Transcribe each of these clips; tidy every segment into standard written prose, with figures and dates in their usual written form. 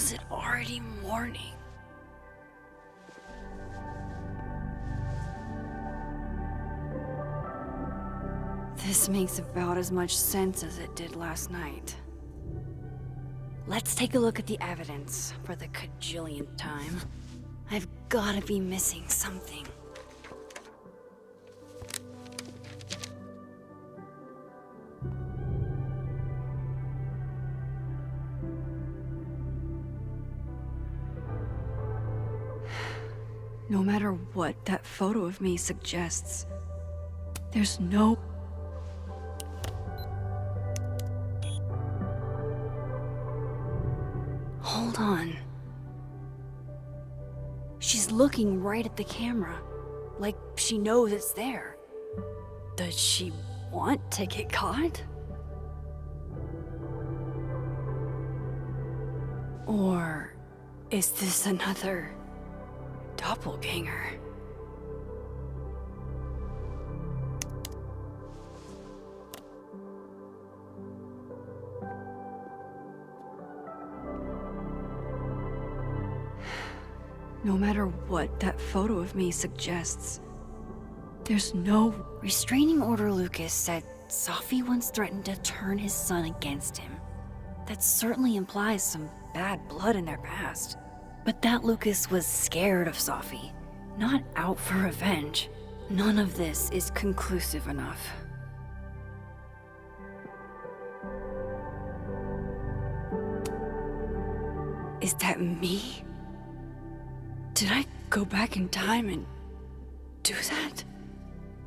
is it already morning? This makes about as much sense as it did last night. Let's take a look at the evidence for the cajillionth time. I've gotta be missing something. No matter what that photo of me suggests, there's no... Hold on. She's looking right at the camera, like she knows it's there. Does she want to get caught? Or is this another doppelganger? No matter what that photo of me suggests, there's no... Restraining order Lucas said Safi once threatened to turn his son against him. That certainly implies some bad blood in their past. But that Lucas was scared of Safi, not out for revenge. None of this is conclusive enough. Is that me? Did I go back in time and do that?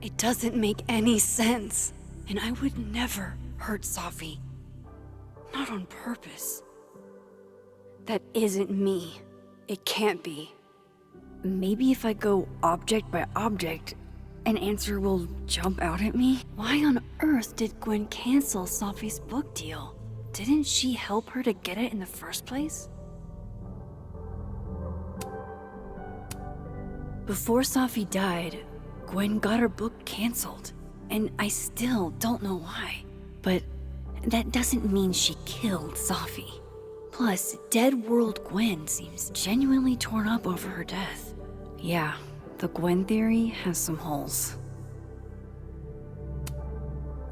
It doesn't make any sense. And I would never hurt Safi. Not on purpose. That isn't me. It can't be. Maybe if I go object by object, an answer will jump out at me? Why on earth did Gwen cancel Safi's book deal? Didn't she help her to get it in the first place? Before Safi died, Gwen got her book canceled, and I still don't know why. But that doesn't mean she killed Safi. Plus, Dead World Gwen seems genuinely torn up over her death. Yeah, the Gwen theory has some holes.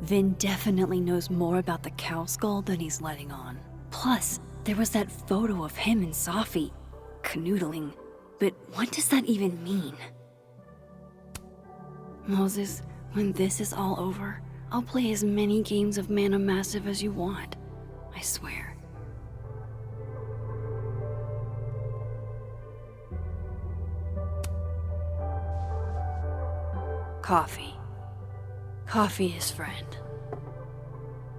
Vin definitely knows more about the cow skull than he's letting on. Plus, there was that photo of him and Safi canoodling. But what does that even mean? Moses, when this is all over, I'll play as many games of Mana Massive as you want. I swear. Coffee. Coffee is friend.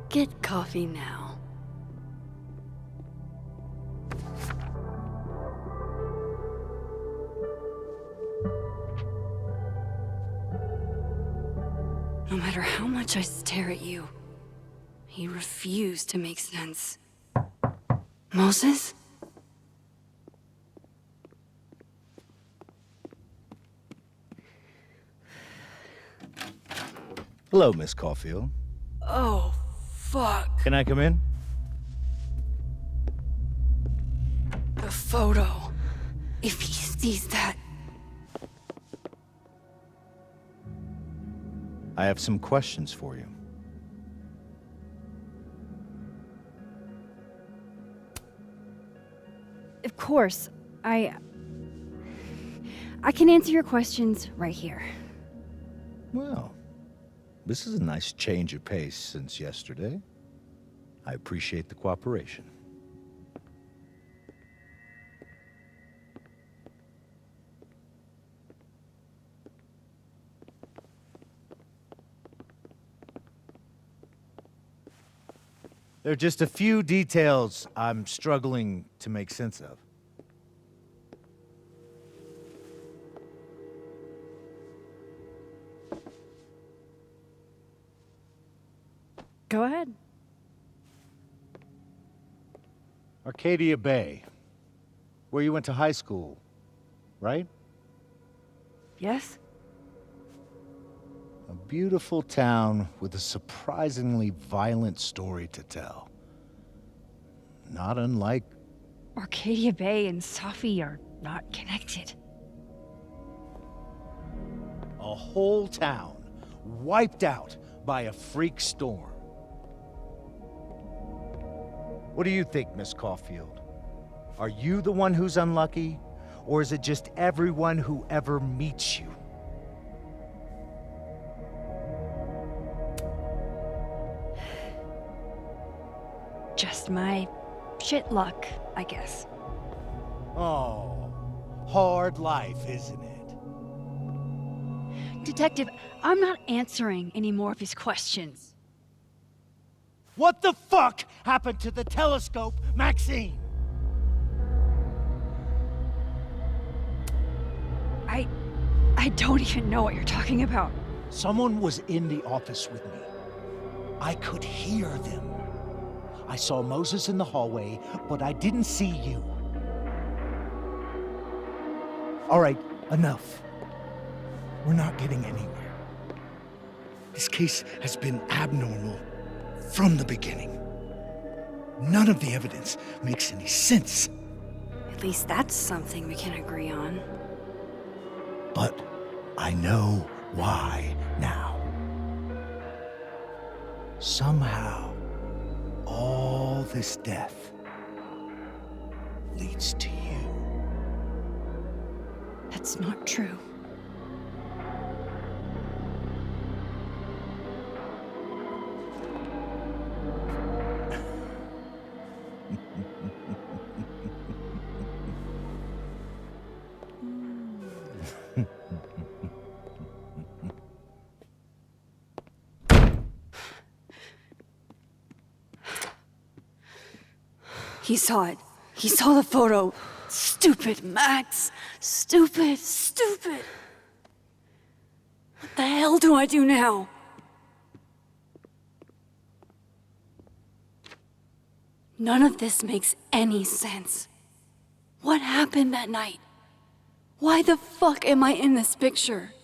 Get coffee now. No matter how much I stare at you, you refuse to make sense. Moses? Hello, Miss Caulfield. Oh, fuck. Can I come in? The photo. If he sees that... I have some questions for you. Of course, I can answer your questions right here. Well, this is a nice change of pace since yesterday. I appreciate the cooperation. There are just a few details I'm struggling to make sense of. Go ahead. Arcadia Bay, where you went to high school, right? Yes? A beautiful town with a surprisingly violent story to tell. Not unlike Arcadia Bay and Safi are not connected. A whole town wiped out by a freak storm. What do you think, Miss Caulfield? Are you the one who's unlucky, or is it just everyone who ever meets you? Just my shit luck, I guess. Oh, hard life, isn't it? Detective, I'm not answering any more of his questions. What the fuck happened to the telescope, Maxine? I don't even know what you're talking about. Someone was in the office with me. I could hear them. I saw Moses in the hallway, but I didn't see you. All right, enough. We're not getting anywhere. This case has been abnormal from the beginning. None of the evidence makes any sense. At least that's something we can agree on. But I know why now. Somehow, all this death leads to you. That's not true. He saw it. He saw the photo. Stupid, Max. Stupid, stupid. What the hell do I do now? None of this makes any sense. What happened that night? Why the fuck am I in this picture?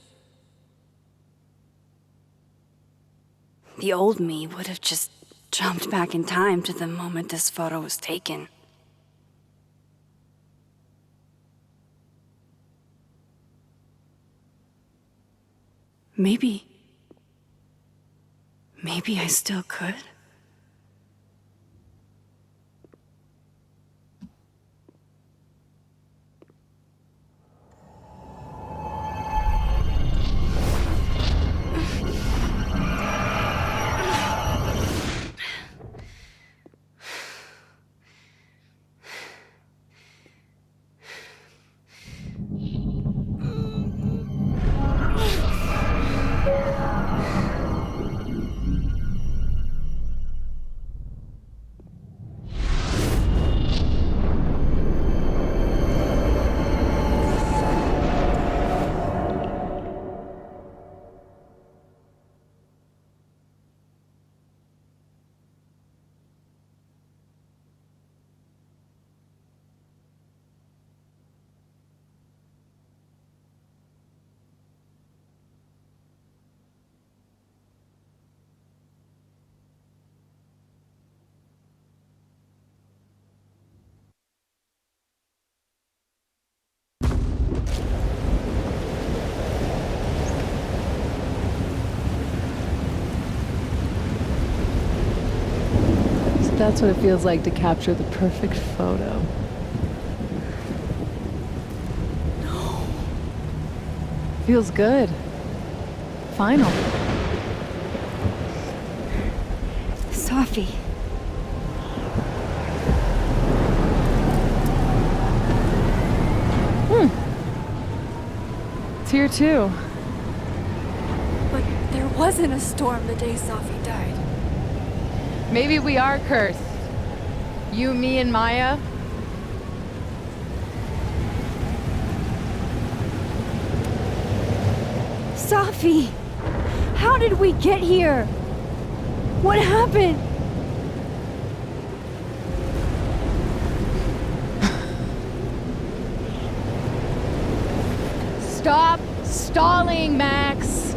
The old me would have just jumped back in time to the moment this photo was taken. Maybe I still could. That's what it feels like to capture the perfect photo. No. Feels good. Final. Safi. It's here too. But there wasn't a storm the day Safi died. Maybe we are cursed. You, me, and Maya. Safi! How did we get here? What happened? Stop stalling, Max.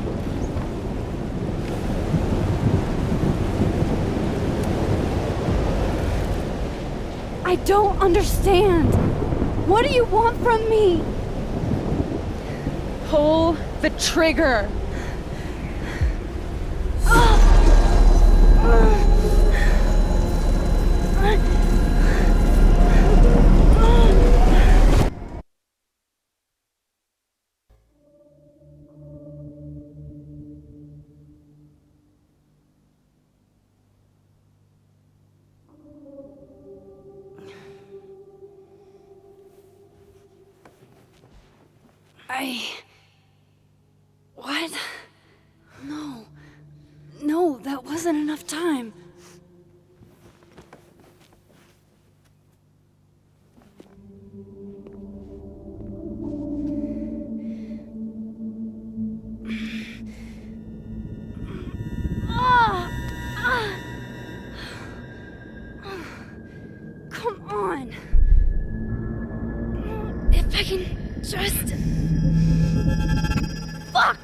I don't understand. What do you want from me? Pull the trigger. What? No. No, that wasn't enough time. Come on. If I can just... Fuck!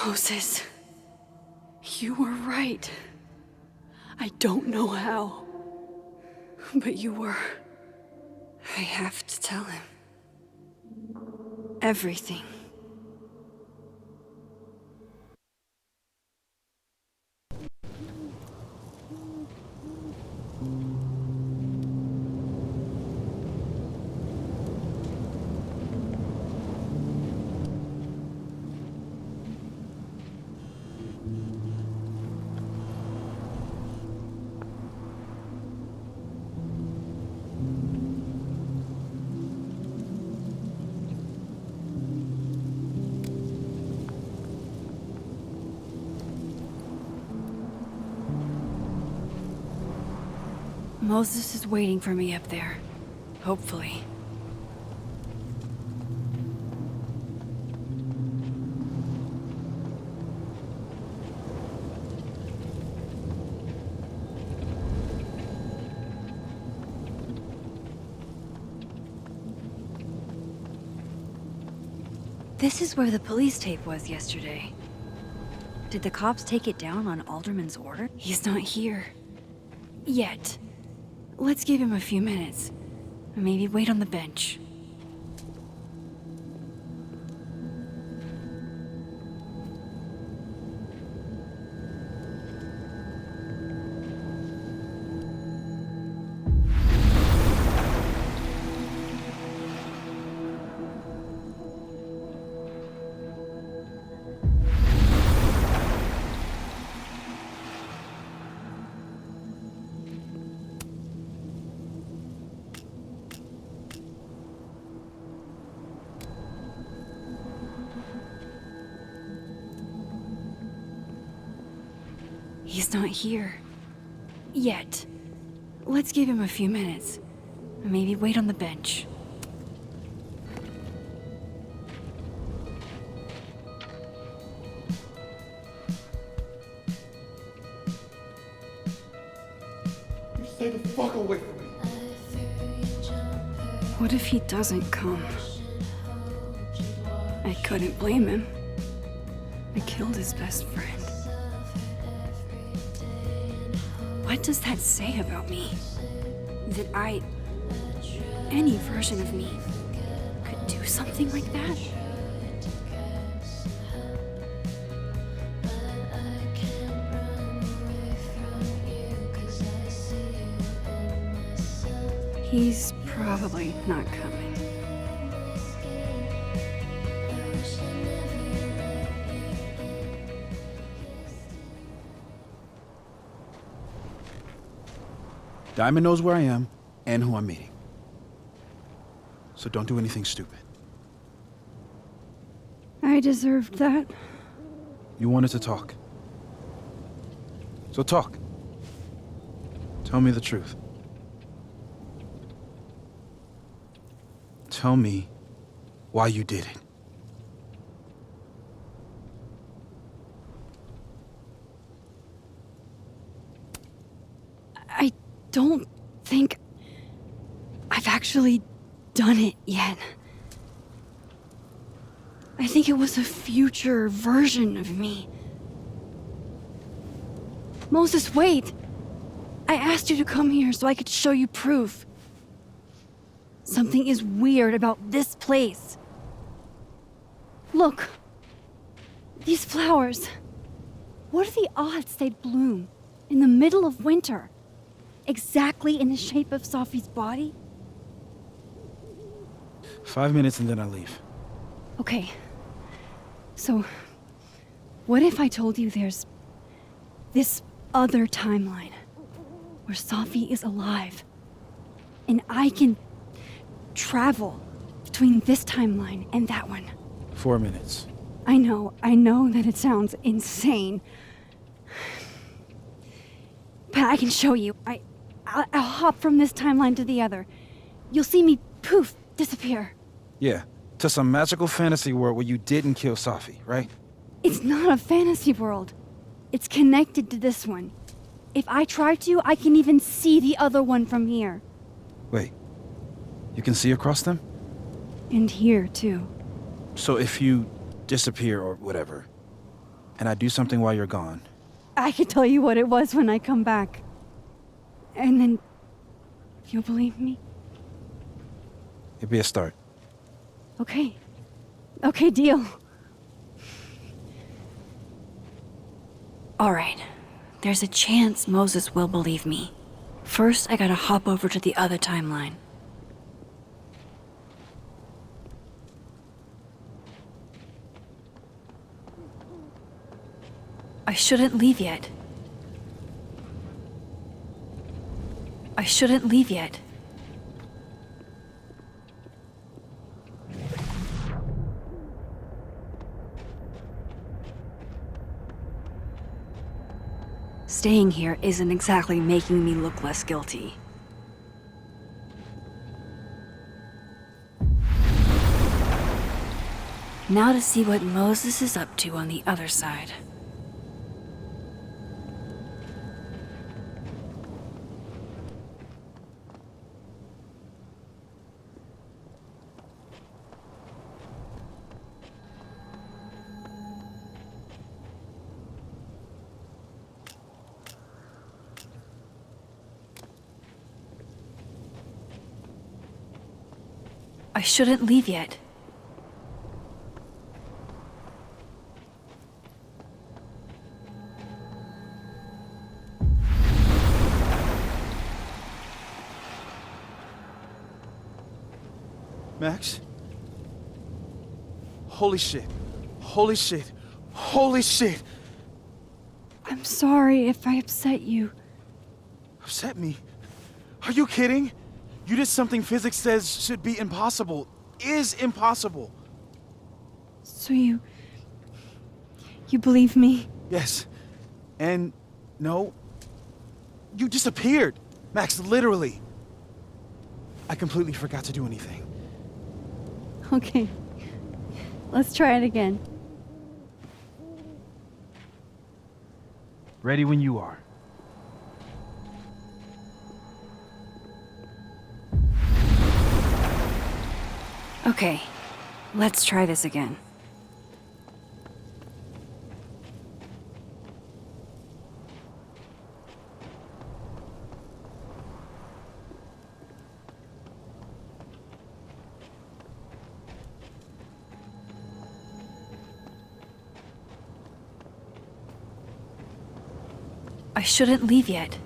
Moses, you were right. I don't know how, but you were. I have to tell him. Everything. Moses is waiting for me up there. Hopefully. This is where the police tape was yesterday. Did the cops take it down on Alderman's order? He's not here. Yet. Let's give him a few minutes. Maybe wait on the bench. He's not here. Yet. Let's give him a few minutes. Maybe wait on the bench. You stay the fuck away from me. What if he doesn't come? I couldn't blame him. I killed his best friend. What does that say about me? That any version of me, could do something like that? He's probably not coming. Diamond knows where I am and who I'm meeting. So don't do anything stupid. I deserved that. You wanted to talk. So talk. Tell me the truth. Tell me why you did it. I don't think I've I've actually done it yet. I think it was a future version of me. Moses, wait! I asked you to come here so I could show you proof. Something is weird about this place. Look. These flowers. What are the odds they'd bloom in the middle of winter? Exactly in the shape of Sophie's body? 5 minutes and then I leave. Okay. So, what if I told you there's this other timeline where Sophie is alive and I can travel between this timeline and that one? 4 minutes. I know that it sounds insane. But I can show you. I'll hop from this timeline to the other. You'll see me, poof, disappear. Yeah, to some magical fantasy world where you didn't kill Safi, right? It's not a fantasy world. It's connected to this one. If I try to, I can even see the other one from here. Wait, you can see across them? And here, too. So if you disappear or whatever, and I do something while you're gone, I can tell you what it was when I come back. And then you'll believe me? it'd be a start. Okay. Okay, deal. All right. There's a chance Moses will believe me. First, I gotta hop over to the other timeline. I shouldn't leave yet. I shouldn't leave yet. Staying here isn't exactly making me look less guilty. Now to see what Moses is up to on the other side. I shouldn't leave yet. Max? Holy shit. Holy shit. Holy shit! I'm sorry if I upset you. Upset me? Are you kidding? You did something physics says should be impossible. Is impossible. So you believe me? Yes. And no. You disappeared. Max, literally. I completely forgot to do anything. Okay. Let's try it again. Ready when you are. Okay. Let's try this again. I shouldn't leave yet.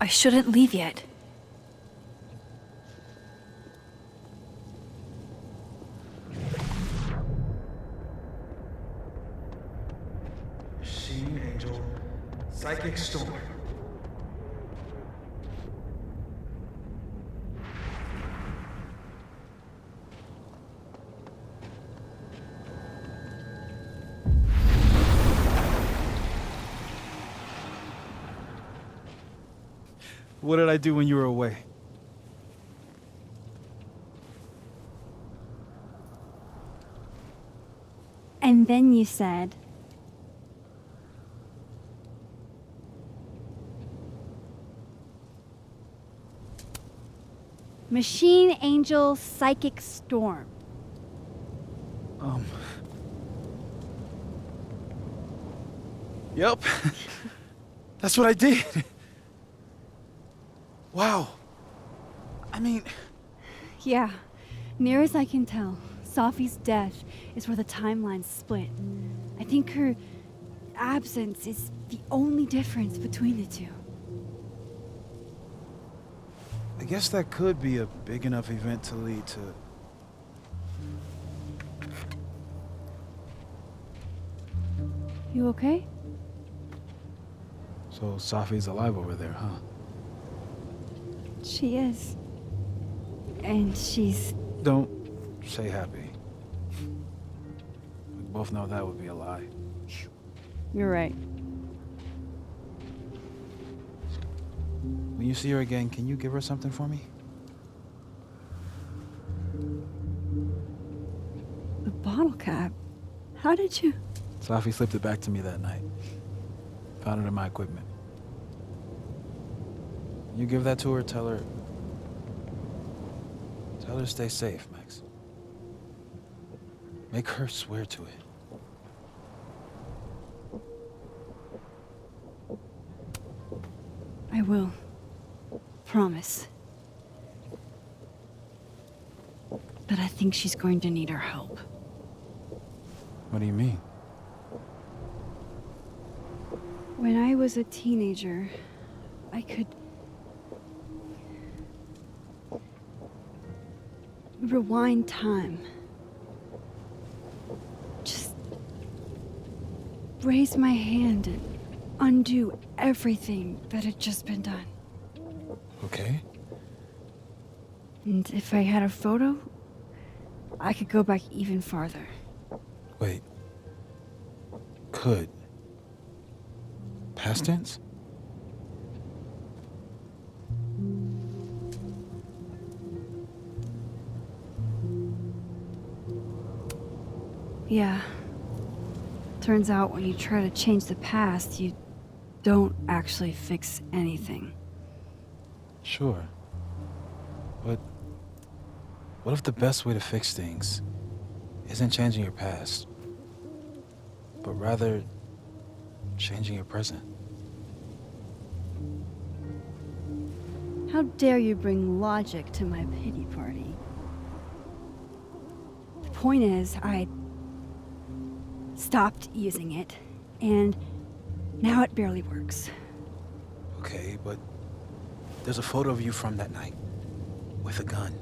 I shouldn't leave yet. perfect storm. What did I do when you were away? And then you said, Machine Angel Psychic Storm. Yep. That's what I did. Wow. I mean, Yeah, near as I can tell, Safi's death is where the timelines split. I think her absence is the only difference between the two. I guess that could be a big enough event to lead to... You okay? So Safi's alive over there, huh? She is. And she's... Don't say happy. We both know that would be a lie. You're right. When you see her again, can you give her something for me? The bottle cap? How did you... Safi slipped it back to me that night. Found it in my equipment. You give that to her, tell her to stay safe, Max. Make her swear to it. I will. Promise. But I think she's going to need our help. What do you mean? When I was a teenager, I could... rewind time. Just... raise my hand and undo everything that had just been done. Okay. And if I had a photo, I could go back even farther. Wait. Could. Past tense? Yeah. Turns out when you try to change the past, you don't actually fix anything. Sure. But what if the best way to fix things isn't changing your past, but rather changing your present? How dare you bring logic to my pity party? The point is, I stopped using it, and now it barely works. Okay, but there's a photo of you from that night with a gun.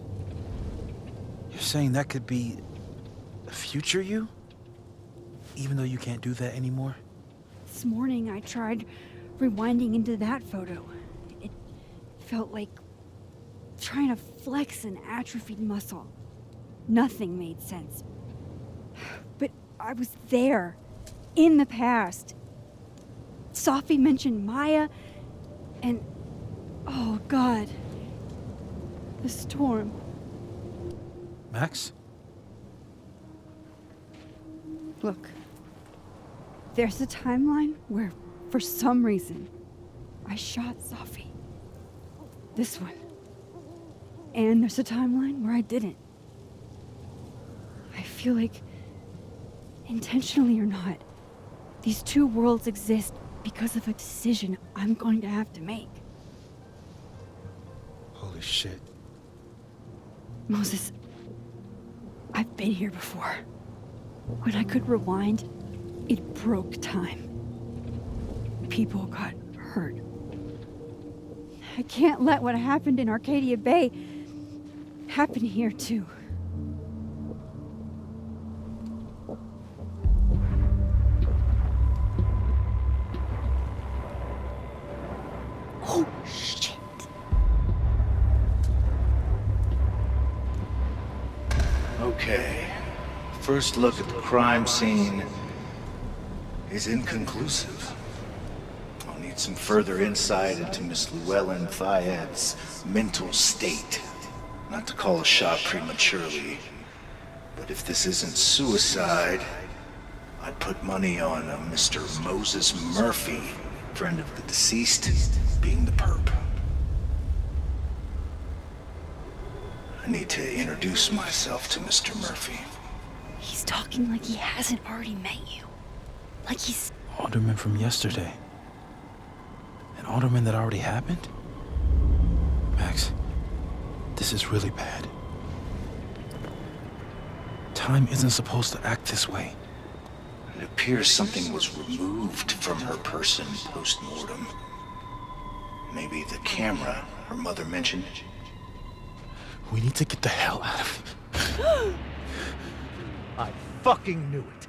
You're saying that could be the future you? Even though you can't do that anymore? This morning I tried rewinding into that photo. It felt like trying to flex an atrophied muscle. Nothing made sense. But I was there, in the past. Safi mentioned Maya, and oh God, the storm. Max? Look, there's a timeline where, for some reason, I shot Safi. This one. And there's a timeline where I didn't. I feel like, intentionally or not, these two worlds exist because of a decision I'm going to have to make. Holy shit. Moses, I've been here before. When I could rewind, it broke time. People got hurt. I can't let what happened in Arcadia Bay happen here too. Oh, shit. Okay. First look at the crime scene is inconclusive. I'll need some further insight into Miss Llewellyn Fayette's mental state. Not to call a shot prematurely, but if this isn't suicide, I'd put money on a Mr. Moses Murphy, friend of the deceased, being the perp. I need to introduce myself to Mr. Murphy. He's talking like he hasn't already met you. Like he's... Alderman from yesterday. An alderman that already happened? Max, this is really bad. Time isn't supposed to act this way. It appears something was removed from her person post-mortem. Maybe the camera her mother mentioned. We need to get the hell out of here. I fucking knew it.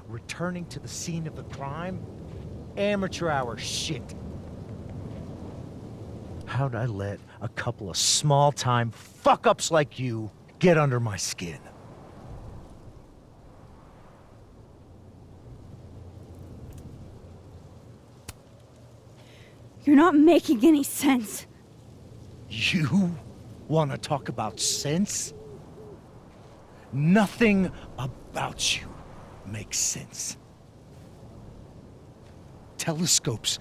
Returning to the scene of the crime? Amateur hour shit. How'd I let a couple of small-time fuck-ups like you get under my skin? You're not making any sense. You want to talk about sense? Nothing about you makes sense. Telescopes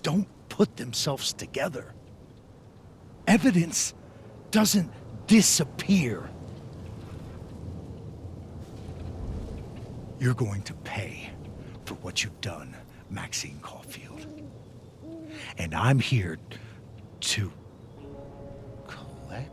don't put themselves together. Evidence doesn't disappear. You're going to pay for what you've done, Maxine Caulfield. And I'm here to collect.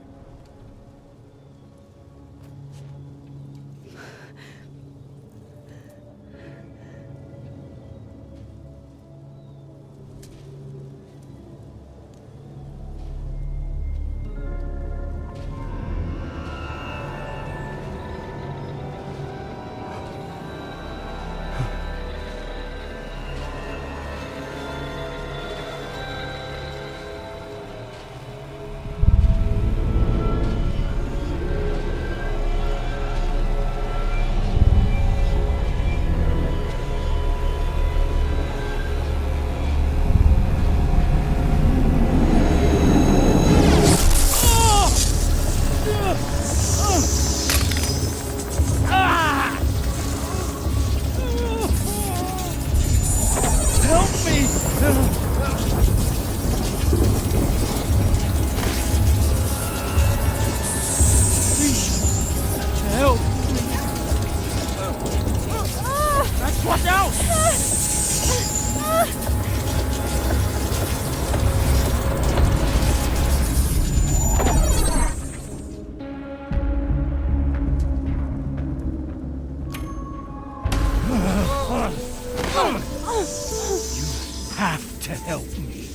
Have to help me.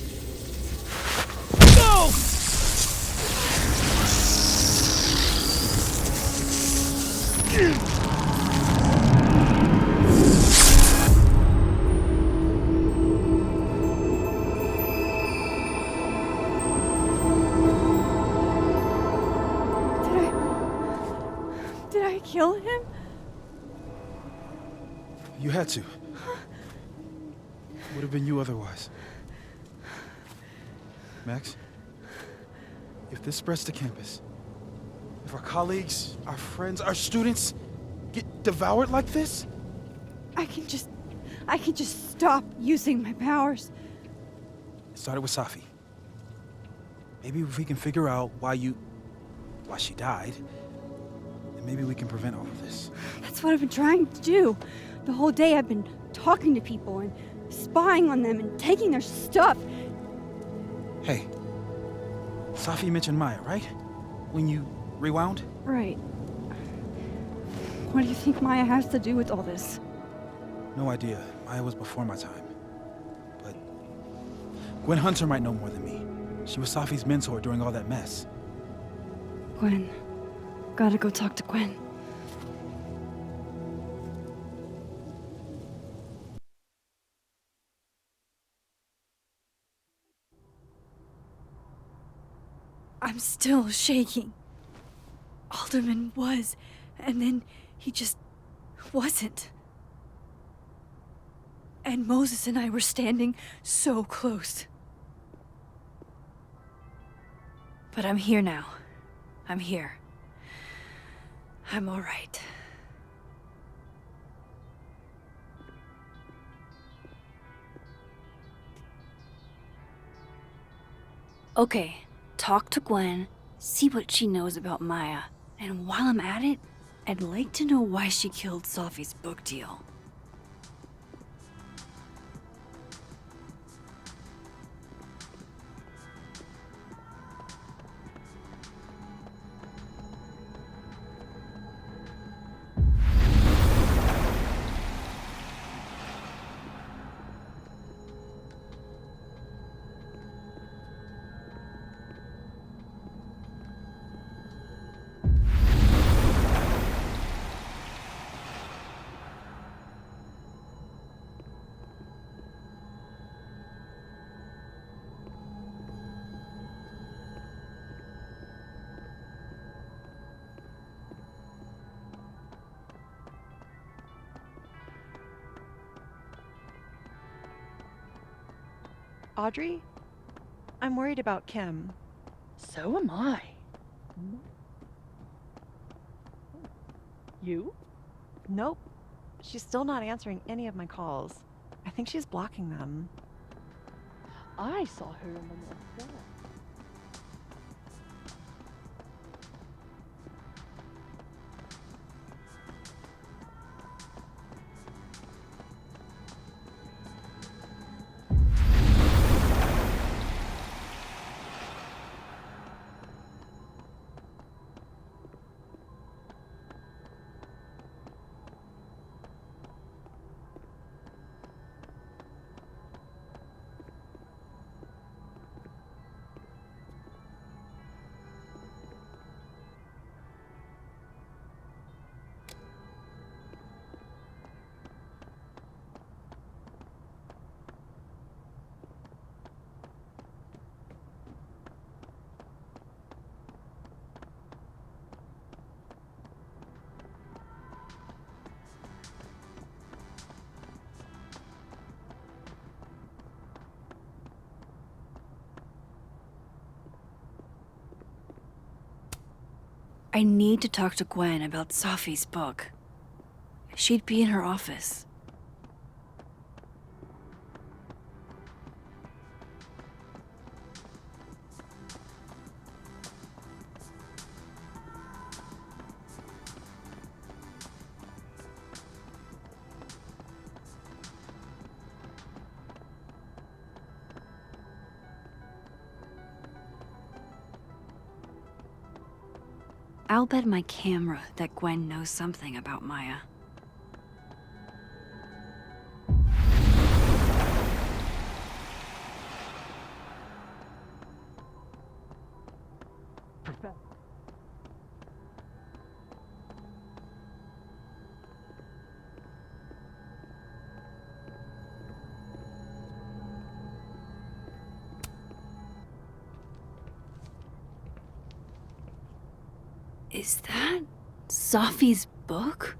Go! Did I kill him? You had to. Would have been you otherwise. Max, if this spreads to campus, if our colleagues, our friends, our students get devoured like this, I can just stop using my powers. it started with Safi. Maybe if we can figure out why she died, then maybe we can prevent all of this. That's what I've been trying to do. The whole day I've been talking to people and spying on them and taking their stuff. Hey, Safi mentioned Maya, right? When you rewound? Right. What do you think Maya has to do with all this? No idea. Maya was before my time. But Gwen Hunter might know more than me. She was Safi's mentor during all that mess. Gwen. Gotta go talk to Gwen. I'm still shaking. Alderman was, and then he just wasn't. And Moses and I were standing so close. But I'm here now. I'm here. I'm all right. Okay, talk to Gwen, see what she knows about Maya, and while I'm at it, I'd like to know why she killed Sophie's book deal. Audrey? I'm worried about Kim. So am I. You? Nope. She's still not answering any of my calls. I think she's blocking them. I saw her in the North Wall. I need to talk to Gwen about Sophie's book. She'd be in her office. I'll bet my camera that Gwen knows something about Maya. Is that Sophie's book?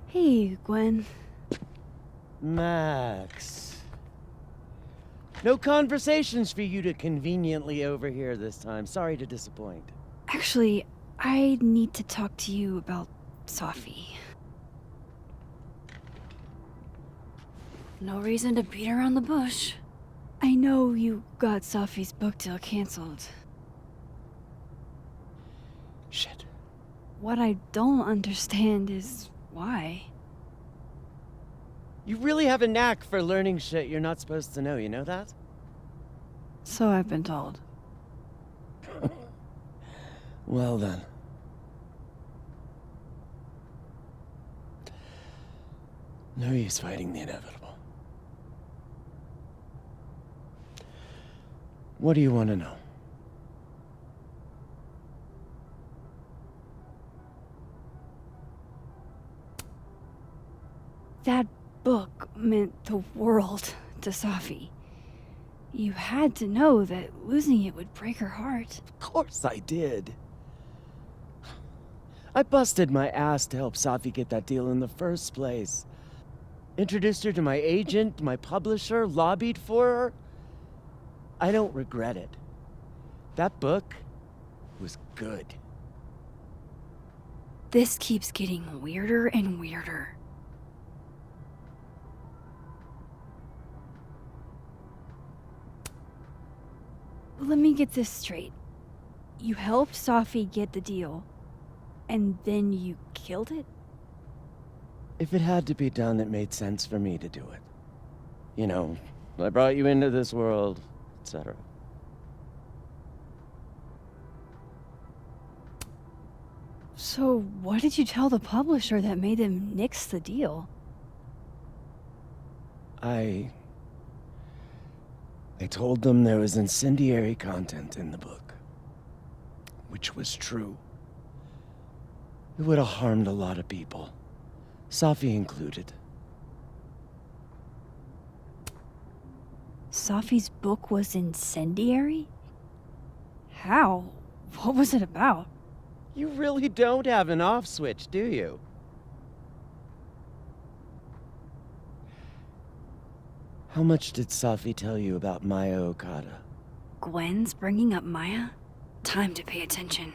Hey, Gwen. Max. No conversations for you to conveniently overhear this time. Sorry to disappoint. Actually, I need to talk to you about Sophie. No reason to beat around the bush. I know you got Sophie's book deal canceled. Shit. What I don't understand is why. You really have a knack for learning shit you're not supposed to know, you know that? So I've been told. Well then. No use fighting the inevitable. What do you want to know? That book meant the world to Sophie. You had to know that losing it would break her heart. Of course I did. I busted my ass to help Safi get that deal in the first place. Introduced her to my agent, my publisher, lobbied for her. I don't regret it. That book was good. This keeps getting weirder and weirder. Let me get this straight. You helped Safi get the deal, and then you killed it? If it had to be done, it made sense for me to do it. You know, I brought you into this world, etc. So what did you tell the publisher that made them nix the deal? I told them there was incendiary content in the book, which was true. It would have harmed a lot of people, Safi included. Safi's book was incendiary? How? What was it about? You really don't have an off switch, do you? How much did Safi tell you about Maya Okada? Gwen's bringing up Maya? Time to pay attention.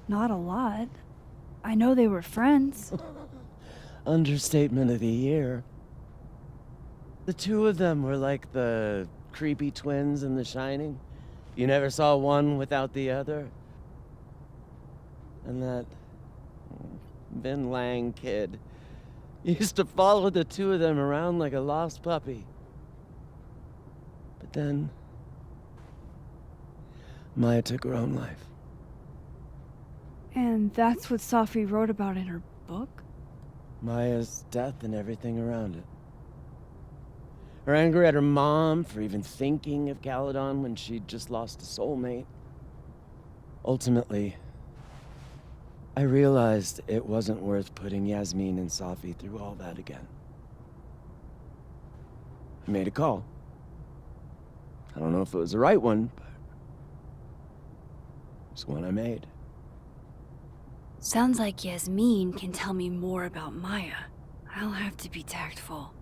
Not a lot. I know they were friends. Understatement of the year. The two of them were like the creepy twins in The Shining. You never saw one without the other. And that Vin Lang kid used to follow the two of them around like a lost puppy. But then Maya took her own life. And that's what Safi wrote about in her book? Maya's death and everything around it. Her anger at her mom for even thinking of Caledon when she'd just lost a soulmate. Ultimately, I realized it wasn't worth putting Yasmin and Safi through all that again. I made a call. I don't know if it was the right one, but it's one I made. Sounds like Yasmin can tell me more about Maya. I'll have to be tactful.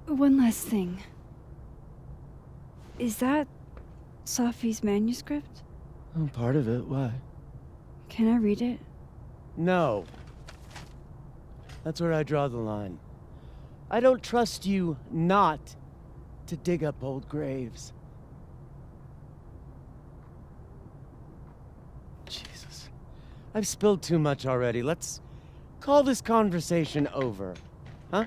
One last thing. Is that Safi's manuscript? Oh, part of it. Why? Can I read it? No. That's where I draw the line. I don't trust you not to dig up old graves. Jesus. I've spilled too much already. Let's call this conversation over. Huh?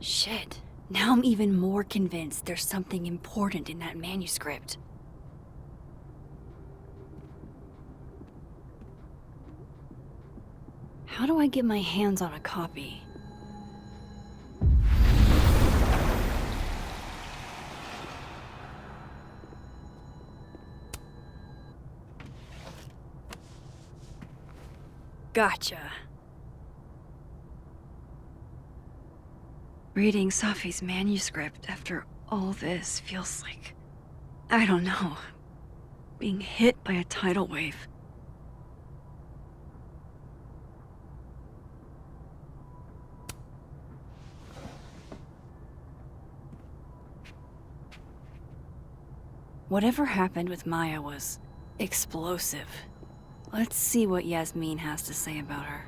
Shit. Now I'm even more convinced there's something important in that manuscript. How do I get my hands on a copy? Gotcha. Reading Safi's manuscript after all this feels like, I don't know, being hit by a tidal wave. Whatever happened with Maya was explosive. Let's see what Yasmin has to say about her.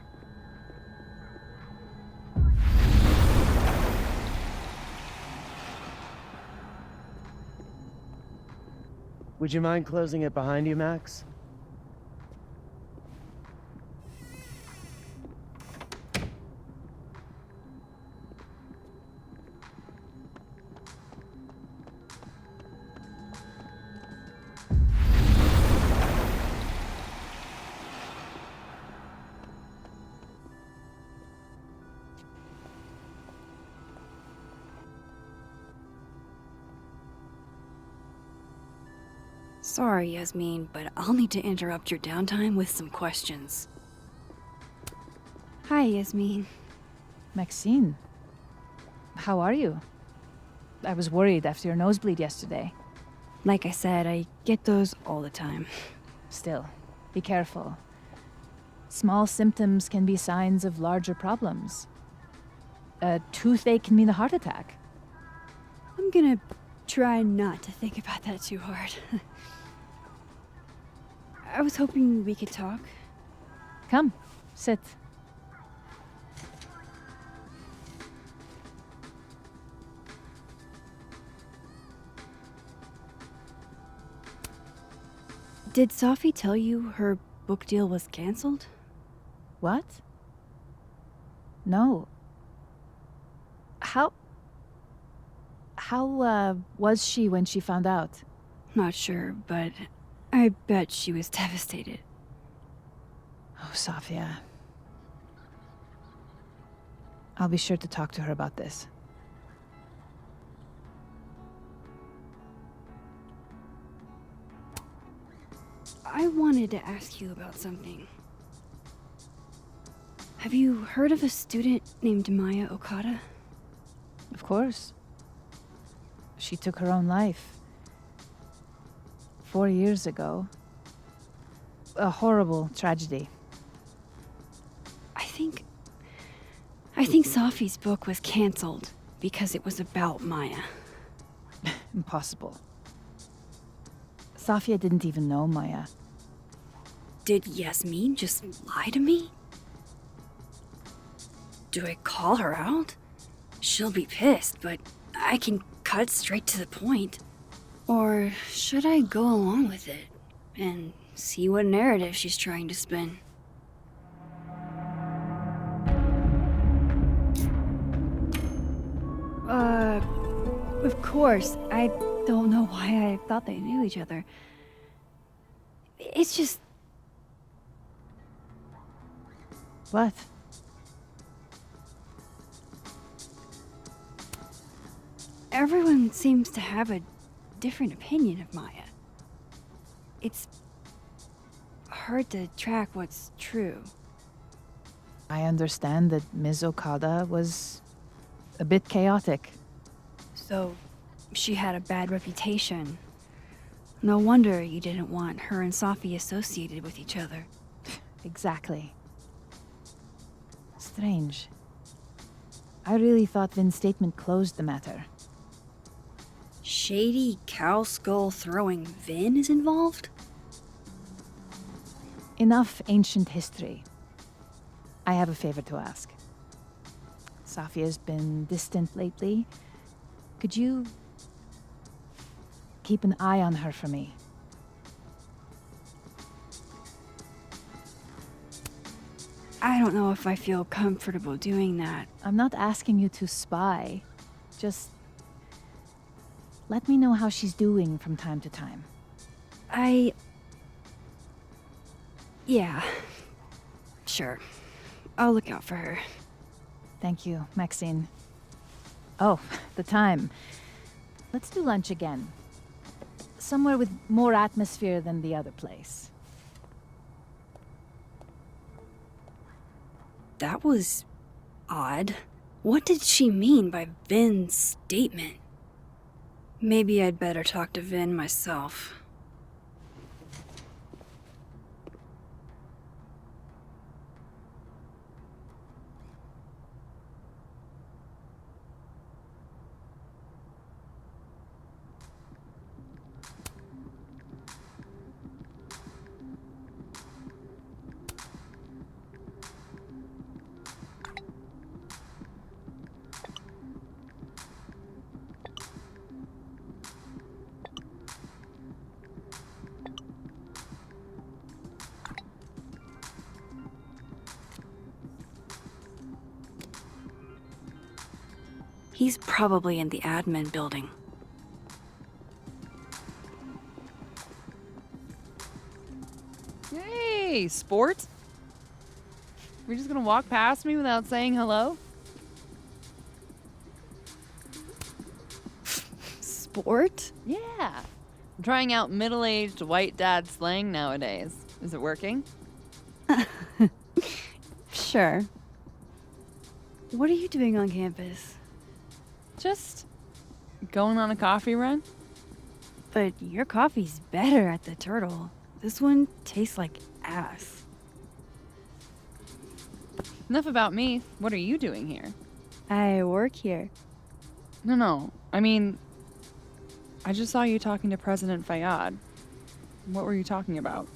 Would you mind closing it behind you, Max? Sorry, Yasmin, but I'll need to interrupt your downtime with some questions. Hi, Yasmin. Maxine, how are you? I was worried after your nosebleed yesterday. Like I said, I get those all the time. Still, be careful. Small symptoms can be signs of larger problems. A toothache can mean a heart attack. I'm gonna try not to think about that too hard. I was hoping we could talk. Come, sit. Did Sophie tell you her book deal was canceled? What? No. How was she when she found out? Not sure, but I bet she was devastated. Oh, Safia. I'll be sure to talk to her about this. I wanted to ask you about something. Have you heard of a student named Maya Okada? Of course. She took her own life. 4 years ago. A horrible tragedy. I think Sophie's book was canceled because it was about Maya. Impossible. Safia didn't even know Maya. Did Yasmin just lie to me? Do I call her out? She'll be pissed, but I can cut straight to the point. Or should I go along with it and see what narrative she's trying to spin? Of course. I don't know why I thought they knew each other. It's just... What? Everyone seems to have a different opinion of Maya. It's hard to track what's true. I understand that Ms. Okada was a bit chaotic. So, she had a bad reputation. No wonder you didn't want her and Sophie associated with each other. Exactly. Strange. I really thought Vin's statement closed the matter. Shady cow skull throwing Vin is involved? Enough ancient history. I have a favor to ask. Safia's been distant lately. Could you keep an eye on her for me? I don't know if I feel comfortable doing that. I'm not asking you to spy. Just let me know how she's doing from time to time. Yeah. Sure. I'll look out for her. Thank you, Maxine. Oh, the time. Let's do lunch again. Somewhere with more atmosphere than the other place. That was odd. What did she mean by Vin's statement? Maybe I'd better talk to Vin myself. He's probably in the admin building. Hey, sport? We're just gonna walk past me without saying hello? Sport? Yeah. I'm trying out middle-aged white dad slang nowadays. Is it working? Sure. What are you doing on campus? Just going on a coffee run? But your coffee's better at the Turtle. This one tastes like ass. Enough about me. What are you doing here? I work here. No. I mean, I just saw you talking to President Fayyad. What were you talking about?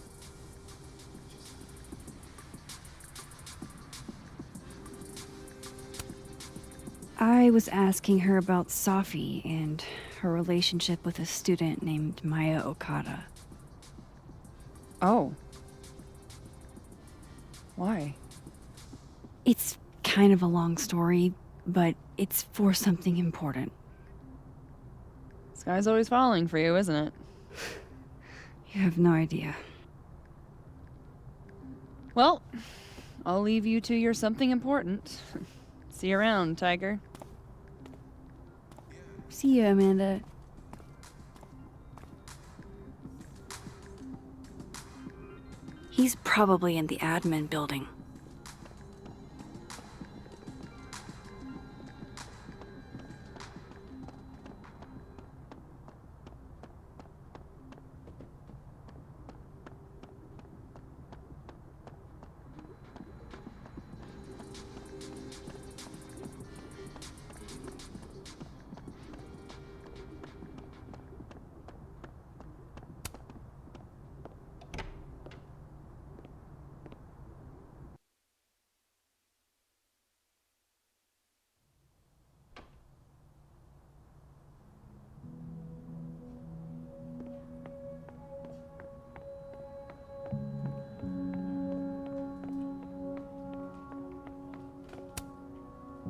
I was asking her about Safi and her relationship with a student named Maya Okada. Oh. Why? It's kind of a long story, but it's for something important. This guy's always falling for you, isn't it? You have no idea. Well, I'll leave you to your something important. See you around, Tiger. See you, Amanda. He's probably in the admin building.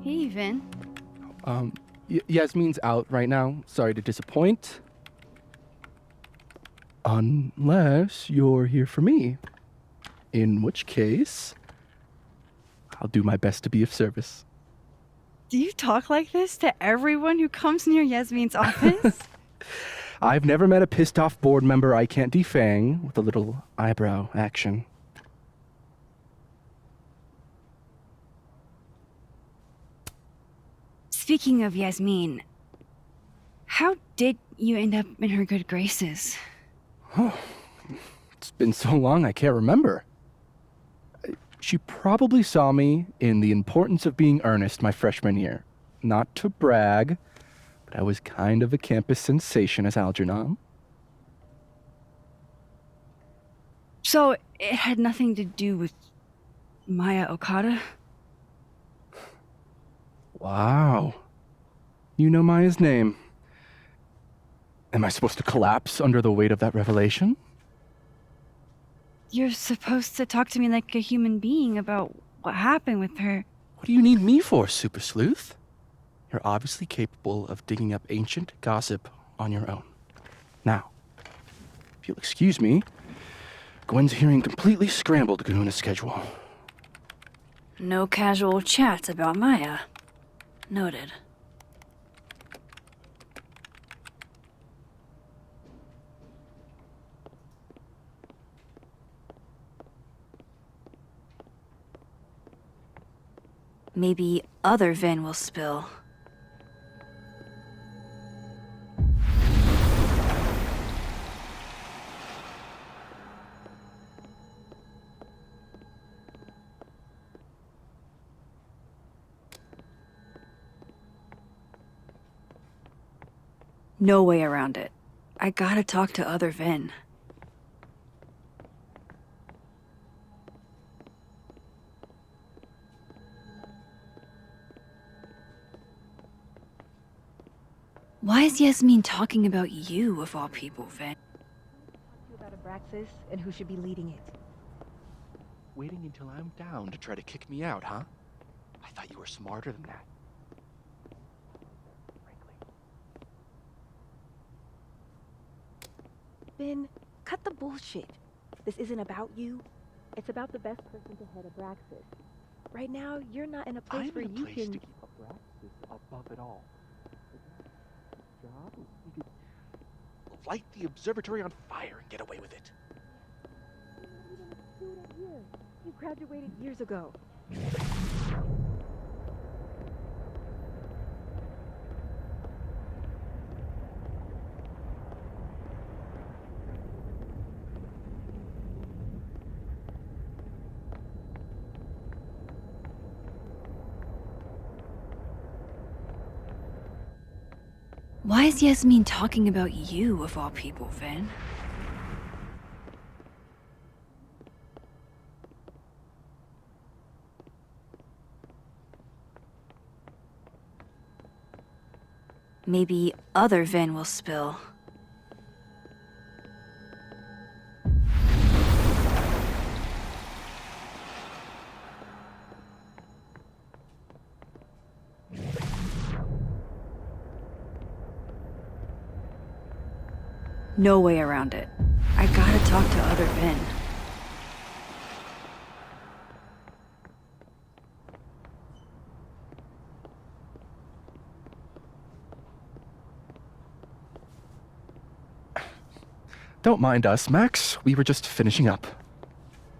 Hey, Vin. Yasmin's out right now. Sorry to disappoint. Unless you're here for me. In which case, I'll do my best to be of service. Do you talk like this to everyone who comes near Yasmin's office? I've never met a pissed off board member I can't defang with a little eyebrow action. Speaking of Yasmin, how did you end up in her good graces? Oh, it's been so long I can't remember. She probably saw me in The Importance of Being Earnest my freshman year. Not to brag, but I was kind of a campus sensation as Algernon. So it had nothing to do with Maya Okada? Wow. You know Maya's name. Am I supposed to collapse under the weight of that revelation? You're supposed to talk to me like a human being about what happened with her. What do you need me for, Super Sleuth? You're obviously capable of digging up ancient gossip on your own. Now, if you'll excuse me, Gwen's hearing completely scrambled Kahuna's schedule. No casual chats about Maya. Noted. Maybe other Vin will spill. No way around it. I gotta talk to other Vin. Why is Yasmin talking about you, of all people, Vin? About Abraxas and who should be leading it. Waiting until I'm down to try to kick me out, huh? I thought you were smarter than that. Ben, cut the bullshit. This isn't about you. It's about the best person to head Abraxas. Right now, you're not in a place where you can... to keep Abraxas above it all. Job? We could light the observatory on fire and get away with it. You graduated years ago. Why is Yasmin talking about you, of all people, Vin? Maybe other Vin will spill. No way around it. I gotta talk to other Vin. Don't mind us, Max. We were just finishing up.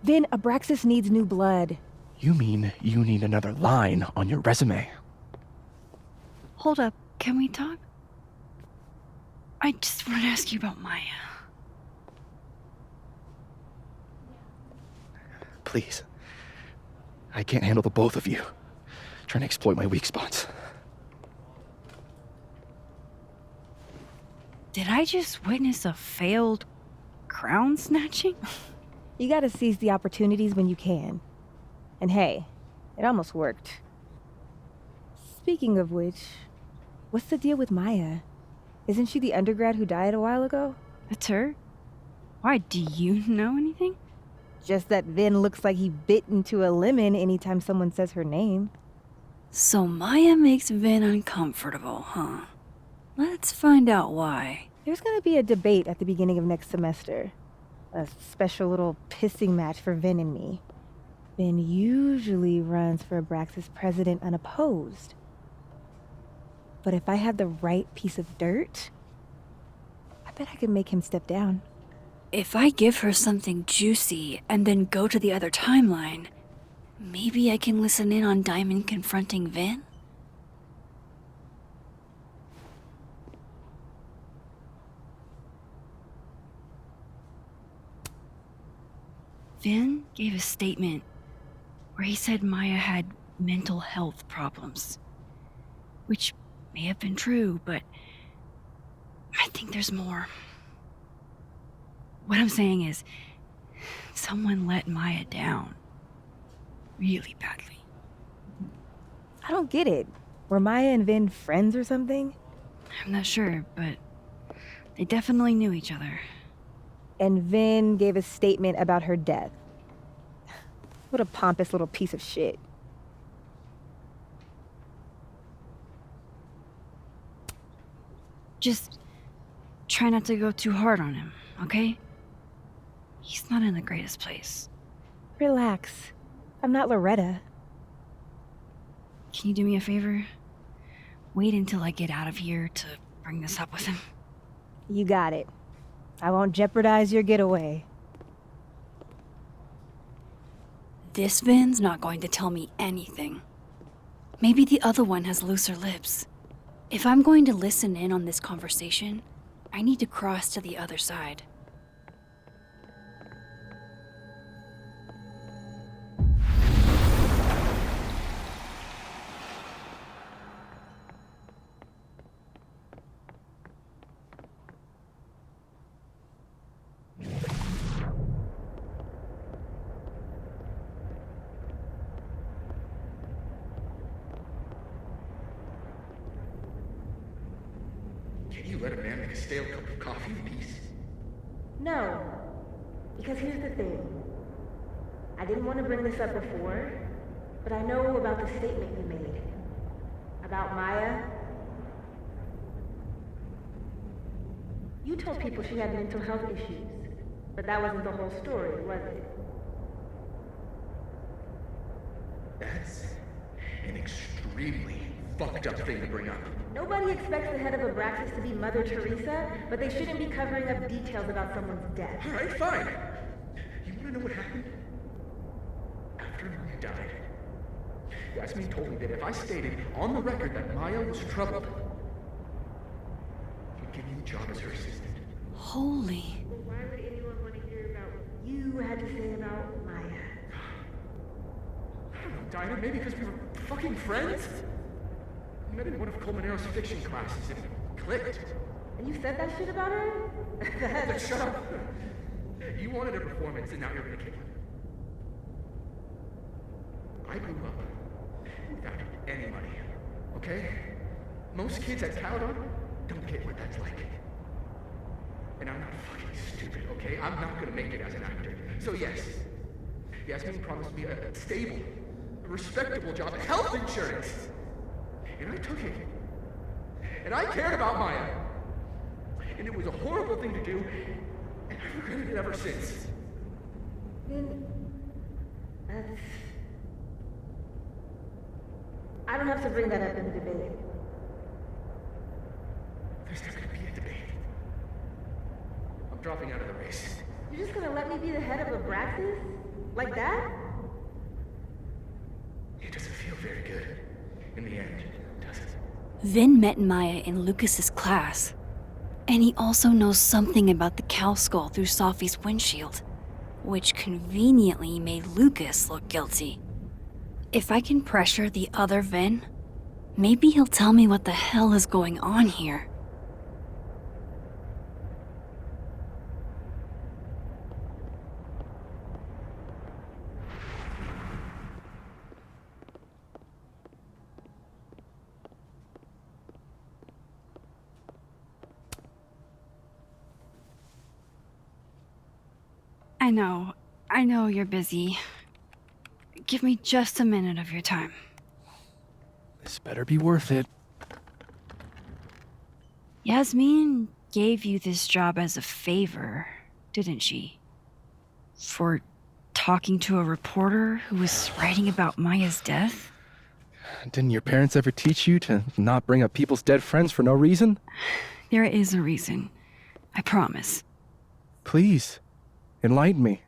Vin, Abraxas needs new blood. You mean you need another line on your resume? Hold up, can we talk? I just want to ask you about Maya. Please. I can't handle the both of you. Trying to exploit my weak spots. Did I just witness a failed crown snatching? You gotta seize the opportunities when you can. And hey, it almost worked. Speaking of which, what's the deal with Maya? Isn't she the undergrad who died a while ago? That's her? Why, do you know anything? Just that Vin looks like he bit into a lemon anytime someone says her name. So Maya makes Vin uncomfortable, huh? Let's find out why. There's gonna be a debate at the beginning of next semester. A special little pissing match for Vin and me. Vin usually runs for Abraxas president unopposed. But if I have the right piece of dirt, I bet I could make him step down. If I give her something juicy and then go to the other timeline, maybe I can listen in on Diamond confronting Vin? Vin gave a statement where he said Maya had mental health problems, which may have been true, but I think there's more. What I'm saying is, someone let Maya down really badly. I don't get it. Were Maya and Vin friends or something? I'm not sure, but they definitely knew each other. And Vin gave a statement about her death. What a pompous little piece of shit. Just try not to go too hard on him, okay? He's not in the greatest place. Relax. I'm not Loretta. Can you do me a favor? Wait until I get out of here to bring this up with him. You got it. I won't jeopardize your getaway. This Vin's not going to tell me anything. Maybe the other one has looser lips. If I'm going to listen in on this conversation, I need to cross to the other side. Can you let a man make a stale cup of coffee in peace? No. Because here's the thing. I didn't want to bring this up before, but I know about the statement you made. About Maya. You told people she had mental health issues, but that wasn't the whole story, was it? That's an extremely fucked up thing to bring up. Nobody expects the head of Abraxas to be Mother Teresa, but they shouldn't be covering up details about someone's death. All right, fine. You want to know what happened? After Maya died, Yasmin told me that if I stated on the record that Maya was troubled, he'd give me the job as her assistant. Holy. Well, why would anyone want to hear about what you had to say about Maya? I don't know, Dinah, maybe because we were fucking friends? I met in one of Colmenaro's fiction classes and it clicked. And you said that shit about her? But shut up. You wanted a performance and now you're gonna kick it. I grew up without any money, okay? Most kids at Caledon don't get what that's like. And I'm not fucking stupid, okay? I'm not gonna make it as an actor. So yes, Yasmin promised me a stable, a respectable job, health insurance. And I took it. And I cared about Maya. And it was a horrible thing to do, and I've regretted it ever since. Then, I don't have to bring that up in the debate. There's not gonna be a debate. I'm dropping out of the race. You're just gonna let me be the head of Abraxas? Like that? It doesn't feel very good in the end, does it? Vin met Maya in Lucas's class. And he also knows something about the cow skull through Sophie's windshield, which conveniently made Lucas look guilty. If I can pressure the other Vin, maybe he'll tell me what the hell is going on here. I know you're busy. Give me just a minute of your time. This better be worth it. Yasmin gave you this job as a favor, didn't she? For talking to a reporter who was writing about Maya's death? Didn't your parents ever teach you to not bring up people's dead friends for no reason? There is a reason. I promise. Please, enlighten me.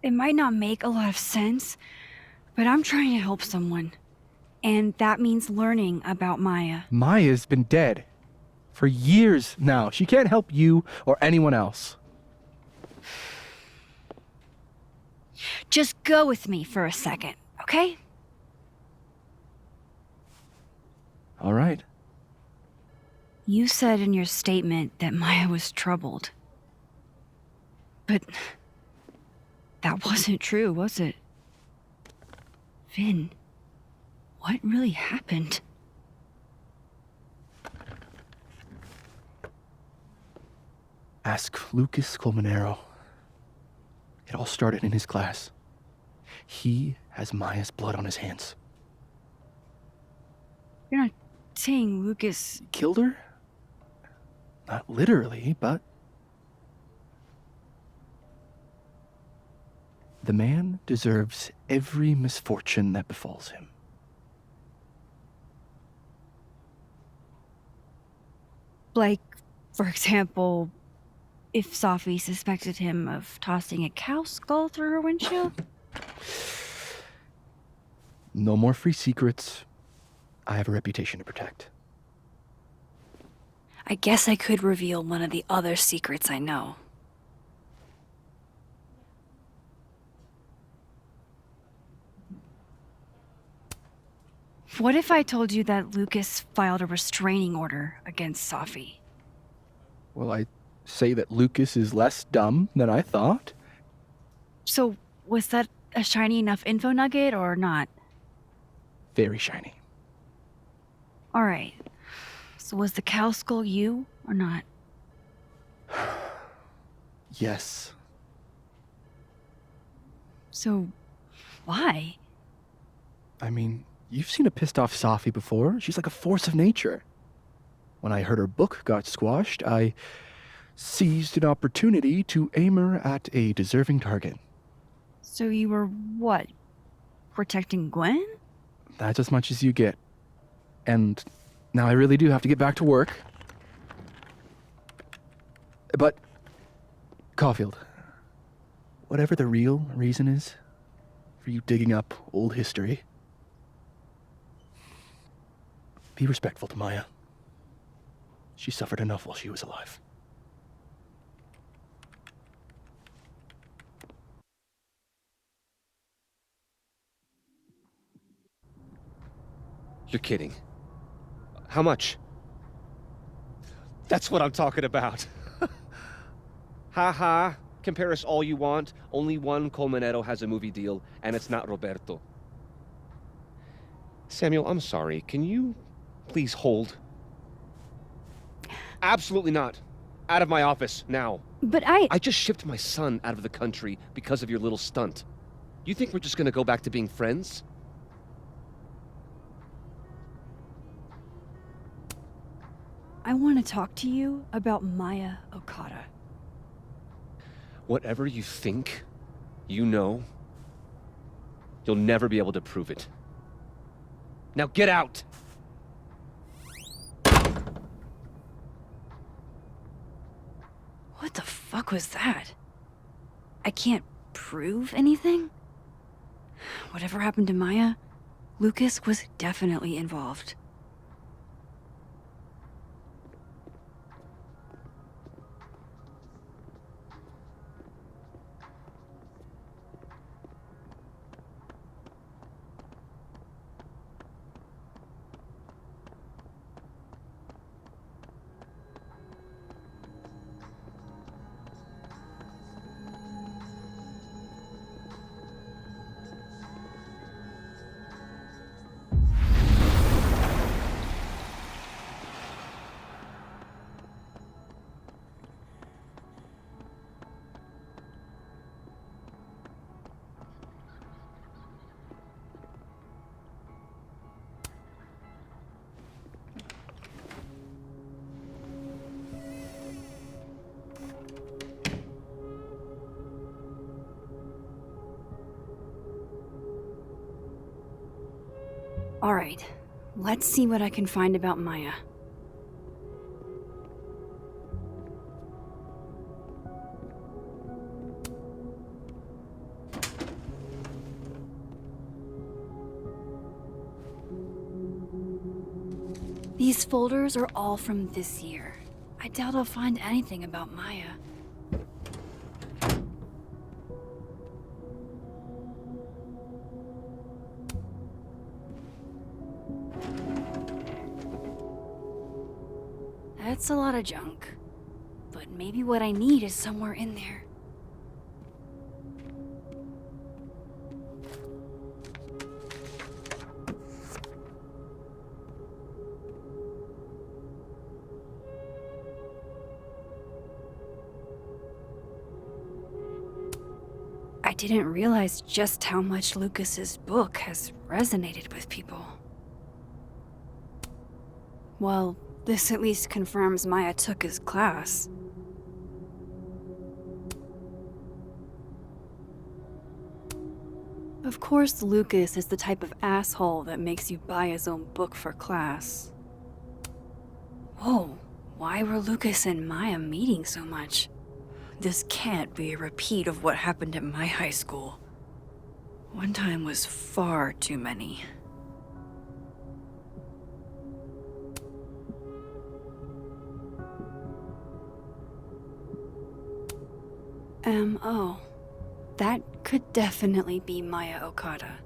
It might not make a lot of sense, but I'm trying to help someone. And that means learning about Maya. Maya's been dead for years now. She can't help you or anyone else. Just go with me for a second, okay? All right. You said in your statement that Maya was troubled. But that wasn't true, was it? Vin, what really happened? Ask Lucas Colmenero. It all started in his class. He has Maya's blood on his hands. You're not saying Lucas Killed her? Not literally, but... The man deserves every misfortune that befalls him. Like, for example, if Sophie suspected him of tossing a cow skull through her windshield? No more free secrets. I have a reputation to protect. I guess I could reveal one of the other secrets I know. What if I told you that Lucas filed a restraining order against Sophie? Well, I say that Lucas is less dumb than I thought. So, was that a shiny enough info nugget or not? Very shiny. Alright. So was the cow skull you or not? Yes. So, why? I mean, you've seen a pissed off Sophie before. She's like a force of nature. When I heard her book got squashed, I seized an opportunity to aim her at a deserving target. So you were what? Protecting Gwen? That's as much as you get. And now I really do have to get back to work. But, Caulfield, whatever the real reason is for you digging up old history, be respectful to Maya. She suffered enough while she was alive. You're kidding. How much? That's what I'm talking about. Ha ha. Compare us all you want. Only one Colmenero has a movie deal, and it's not Roberto. Samuel, I'm sorry. Can you please hold? Absolutely not. Out of my office, now. But I just shipped my son out of the country because of your little stunt. You think we're just gonna go back to being friends? I want to talk to you about Maya Okada. Whatever you think, you know, you'll never be able to prove it. Now get out! What the fuck was that? I can't prove anything? Whatever happened to Maya, Lucas was definitely involved. Alright, let's see what I can find about Maya. These folders are all from this year. I doubt I'll find anything about Maya. That's a lot of junk. But maybe what I need is somewhere in there. I didn't realize just how much Lucas's book has resonated with people. Well, this at least confirms Maya took his class. Of course, Lucas is the type of asshole that makes you buy his own book for class. Whoa, why were Lucas and Maya meeting so much? This can't be a repeat of what happened at my high school. One time was far too many. M.O. That could definitely be Maya Okada.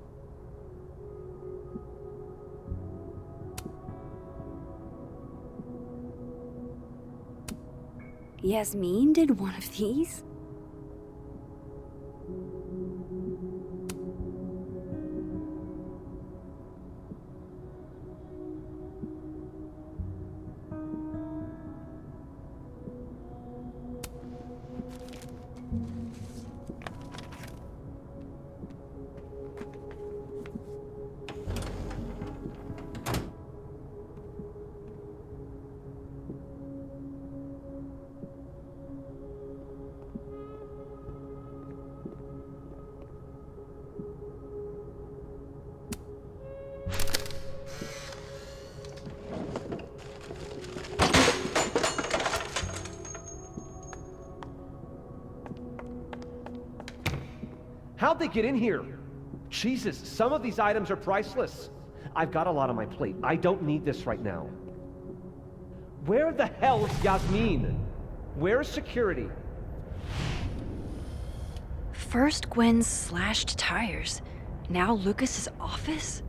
Yasmin did one of these? they get in here? Jesus, some of these items are priceless. I've got a lot on my plate. I don't need this right now. Where the hell is Yasmin? Where's security? First Gwen's slashed tires, now Lucas's office?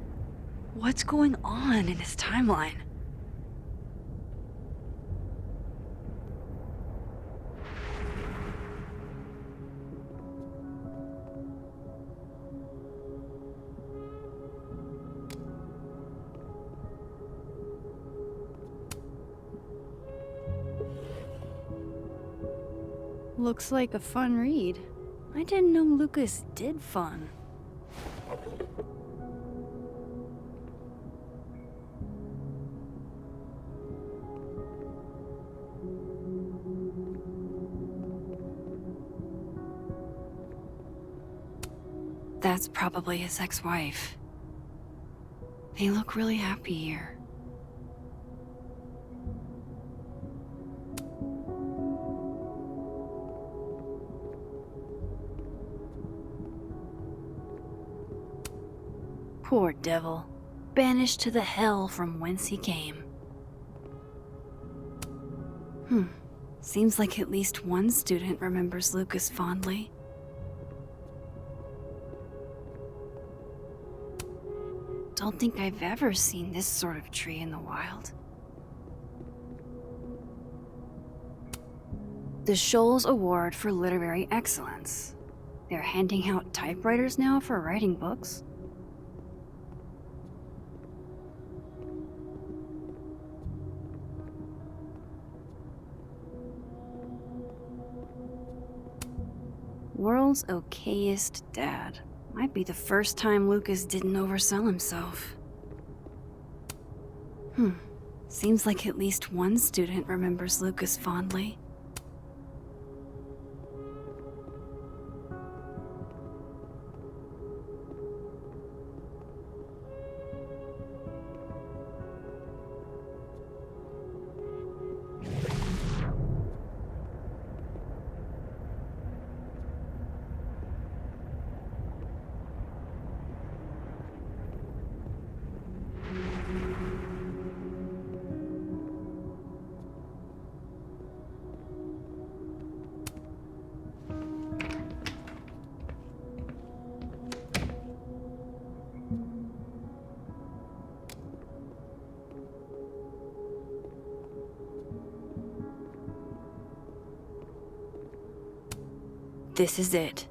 What's going on in his timeline? Looks like a fun read. I didn't know Lucas did fun. That's probably his ex-wife. They look really happy here. Poor devil, banished to the hell from whence he came. Seems like at least one student remembers Lucas fondly. Don't think I've ever seen this sort of tree in the wild. The Shoals Award for Literary Excellence. They're handing out typewriters now for writing books. World's okayest dad. Might be the first time Lucas didn't oversell himself. Seems like at least one student remembers Lucas fondly. This is it.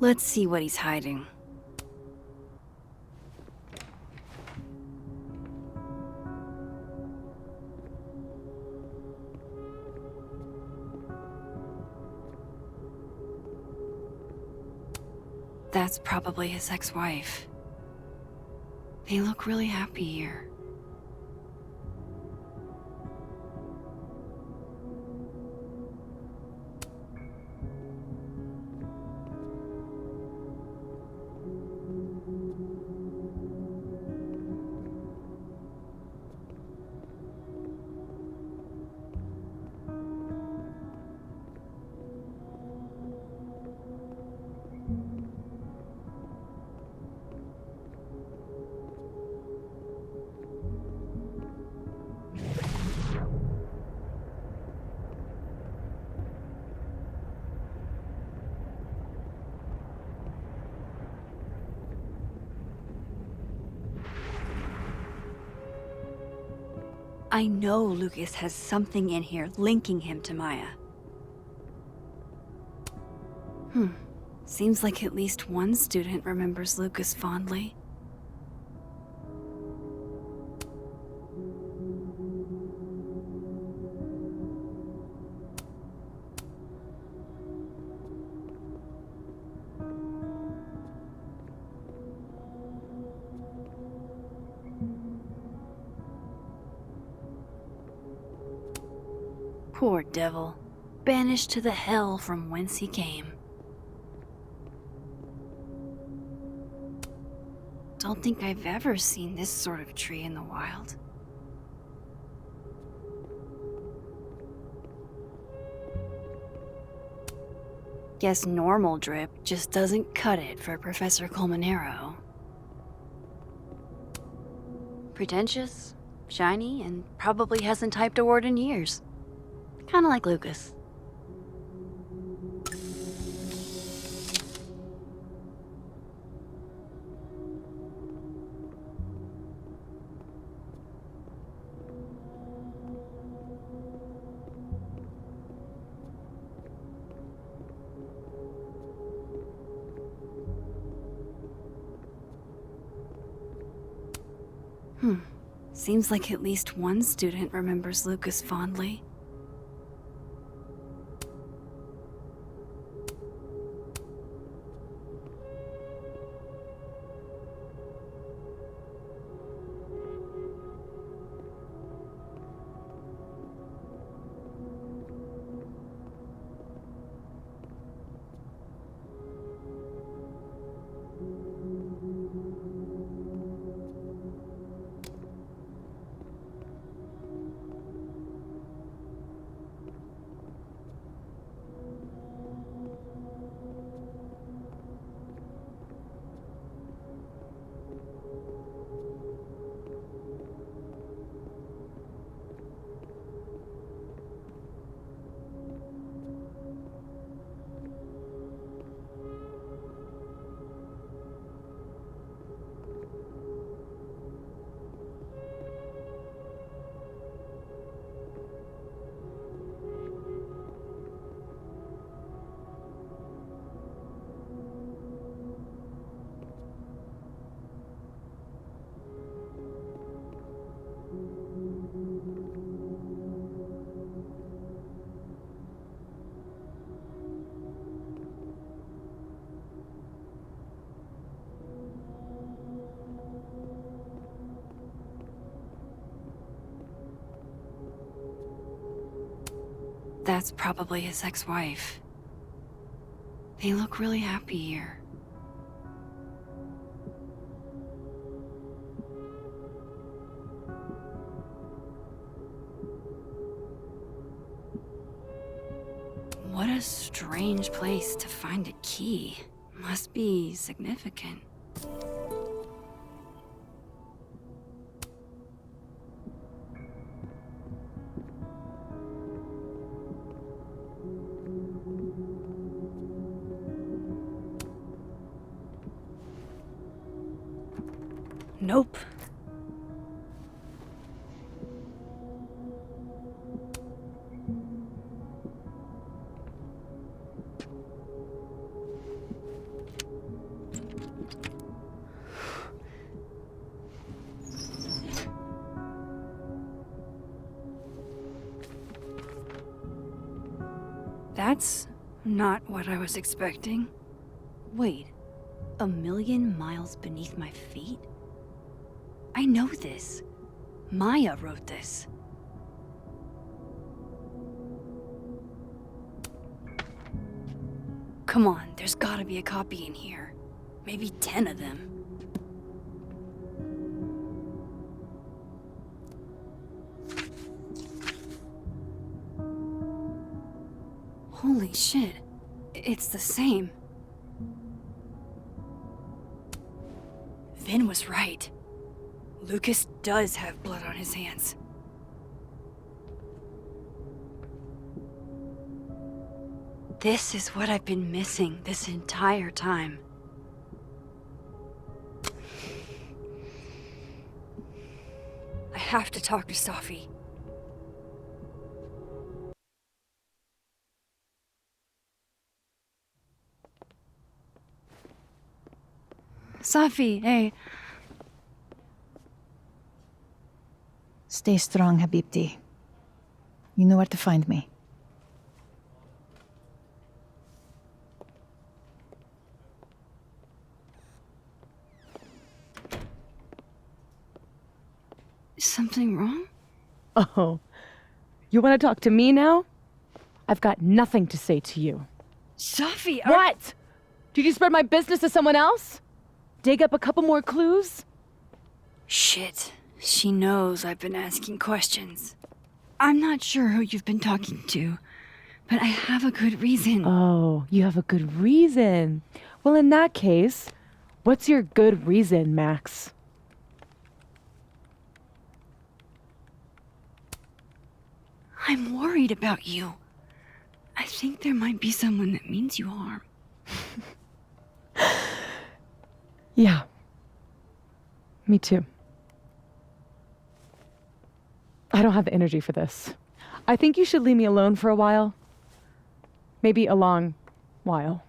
Let's see what he's hiding. That's probably his ex-wife. They look really happy here. I know Lucas has something in here linking him to Maya. Seems like at least one student remembers Lucas fondly. Poor devil, banished to the hell from whence he came. Don't think I've ever seen this sort of tree in the wild. Guess normal drip just doesn't cut it for Professor Colmenero. Pretentious, shiny, and probably hasn't typed a word in years. Kinda like Lucas. Seems like at least one student remembers Lucas fondly. That's probably his ex-wife. They look really happy here. What a strange place to find a key. Must be significant. Nope. That's not what I was expecting. Wait, 1,000,000 miles beneath my feet? I know this. Maya wrote this. Come on, there's gotta be a copy in here. Maybe 10 of them. Holy shit. It's the same. Vin was right. Lucas does have blood on his hands. This is what I've been missing this entire time. I have to talk to Safi. Safi, hey. Stay strong, Habibti. You know where to find me. Something wrong? Oh, you want to talk to me now? I've got nothing to say to you. Safi, What? Did you spread my business to someone else? Dig up a couple more clues? Shit. She knows I've been asking questions. I'm not sure who you've been talking to, But I have a good reason. Oh, you have a good reason. Well, in that case, what's your good reason, Max? I'm worried about you. I think there might be someone that means you harm. Yeah. Me too. I don't have the energy for this. I think you should leave me alone for a while. Maybe a long while.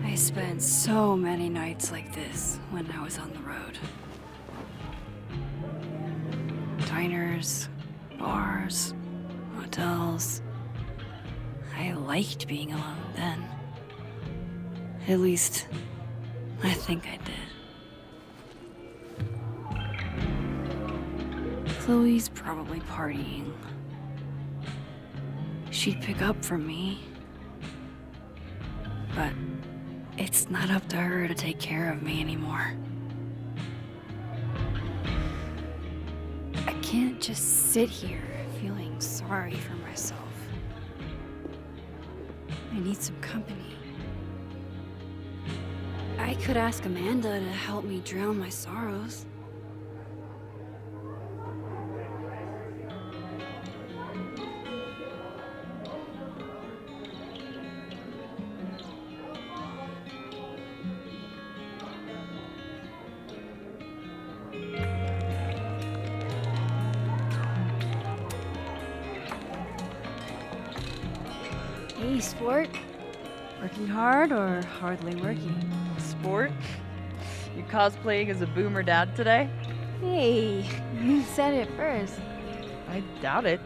I spent so many nights like this when I was on the road. Diners, bars, hotels. I liked being alone then. At least, I think I did. Chloe's probably partying. She'd pick up for me. But it's not up to her to take care of me anymore. I can't just sit here feeling sorry for myself. I need some company. I could ask Amanda to help me drown my sorrows. Hey, sport. Working hard or hardly working? Sport? You cosplaying as a boomer dad today? Hey, you said it first. I doubt it.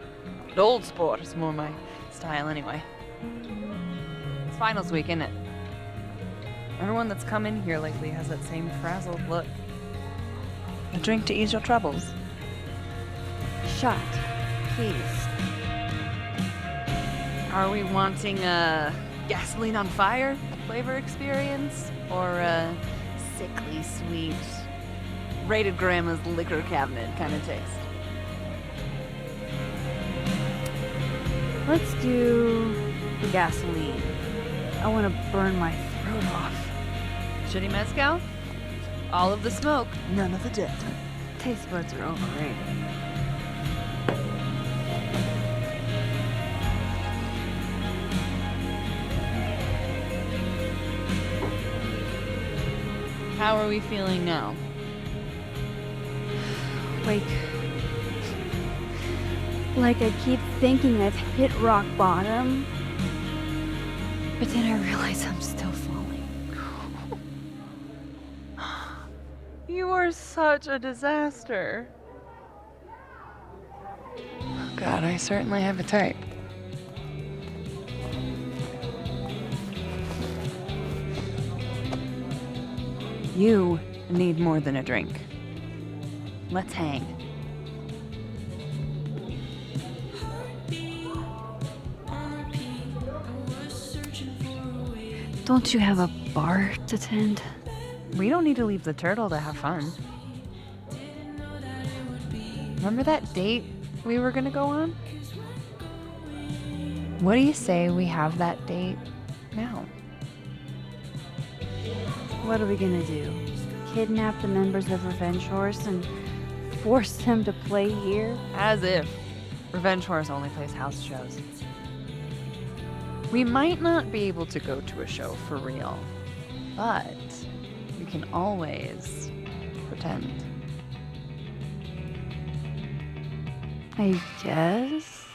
But old sport is more my style anyway. It's finals week, isn't it? Everyone that's come in here lately has that same frazzled look. A drink to ease your troubles. Shot, please. Are we wanting a gasoline on fire flavor experience? Or a sickly sweet, rated grandma's liquor cabinet kind of taste? Let's do the gasoline. I want to burn my throat off. Shitty mezcal? All of the smoke, none of the dip. Taste buds are overrated. How are we feeling now? Like I keep thinking I've hit rock bottom, but then I realize I'm still falling. You are such a disaster. Oh God, I certainly have a type. You need more than a drink. Let's hang. Don't you have a bar to tend? We don't need to leave the turtle to have fun. Remember that date we were gonna go on? What do you say we have that date now? What are we gonna do? Kidnap the members of Revenge Horse and force them to play here? As if. Revenge Horse only plays house shows. We might not be able to go to a show for real, but we can always pretend. I guess.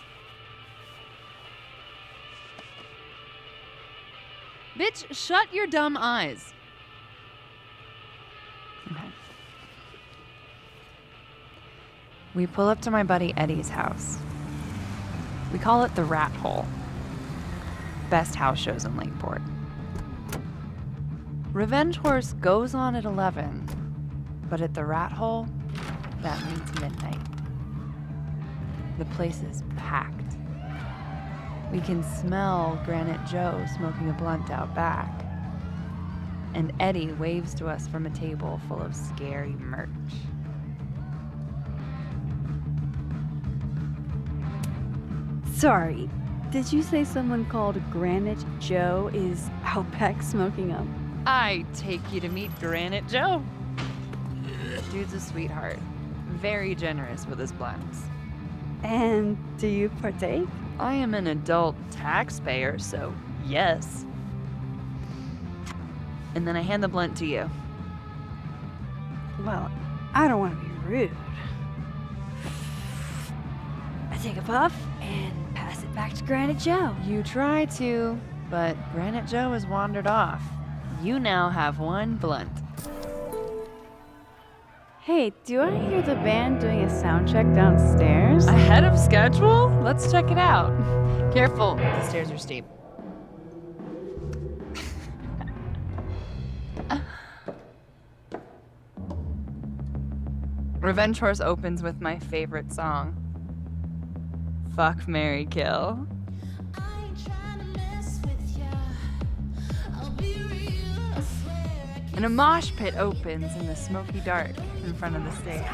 Bitch, shut your dumb eyes. Okay. We pull up to my buddy Eddie's house. We call it the Rat Hole. Best house shows in Lakeport. Revenge Horse goes on at 11, but at the Rat Hole, that means midnight. The place is packed. We can smell Granite Joe smoking a blunt out back. And Eddie waves to us from a table full of scary merch. Sorry, did you say someone called Granite Joe is out back smoking up? I take you to meet Granite Joe. Dude's a sweetheart. Very generous with his blunts. And do you partake? I am an adult taxpayer, so yes. And then I hand the blunt to you. Well, I don't want to be rude. I take a puff and pass it back to Granite Joe. You try to, but Granite Joe has wandered off. You now have one blunt. Hey, do I hear the band doing a sound check downstairs? Ahead of schedule? Let's check it out. Careful, the stairs are steep. Revenge Horse opens with my favorite song. Fuck, Marry, Kill. And a mosh pit opens in the smoky dark in front of the stage.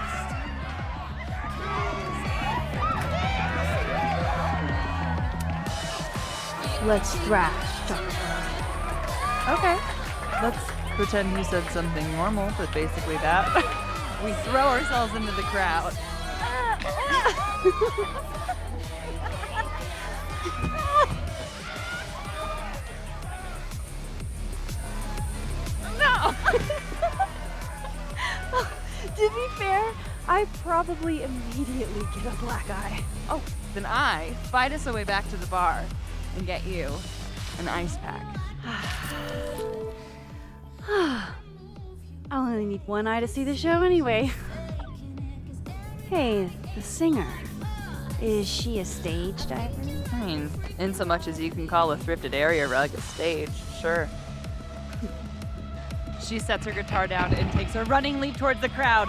Let's thrash, Dr. Okay. Let's pretend you said something normal, but basically that. We throw ourselves into the crowd. No! To be fair, I probably immediately get a black eye. Oh, then I fight us a way back to the bar and get you an ice pack. I'll only need one eye to see the show anyway. Hey, the singer. Is she a stage diver? I mean, in so much as you can call a thrifted area rug a stage, sure. She sets her guitar down and takes a running leap towards the crowd.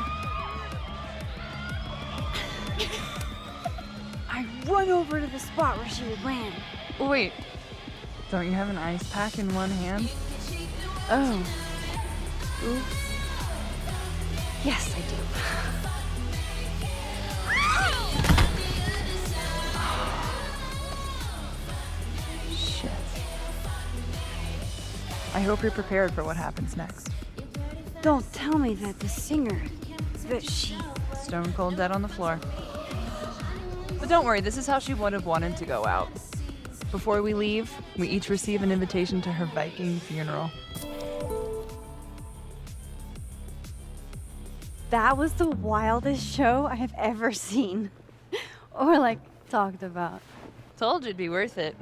I run over to the spot where she would land. Wait, don't you have an ice pack in one hand? Oh. Oops. Yes, I do. Shit. I hope you're prepared for what happens next. Don't tell me that the singer, that she... Stone cold dead on the floor. But don't worry, this is how she would have wanted to go out. Before we leave, we each receive an invitation to her Viking funeral. That was the wildest show I have ever seen. Or, like, talked about. Told you it'd be worth it.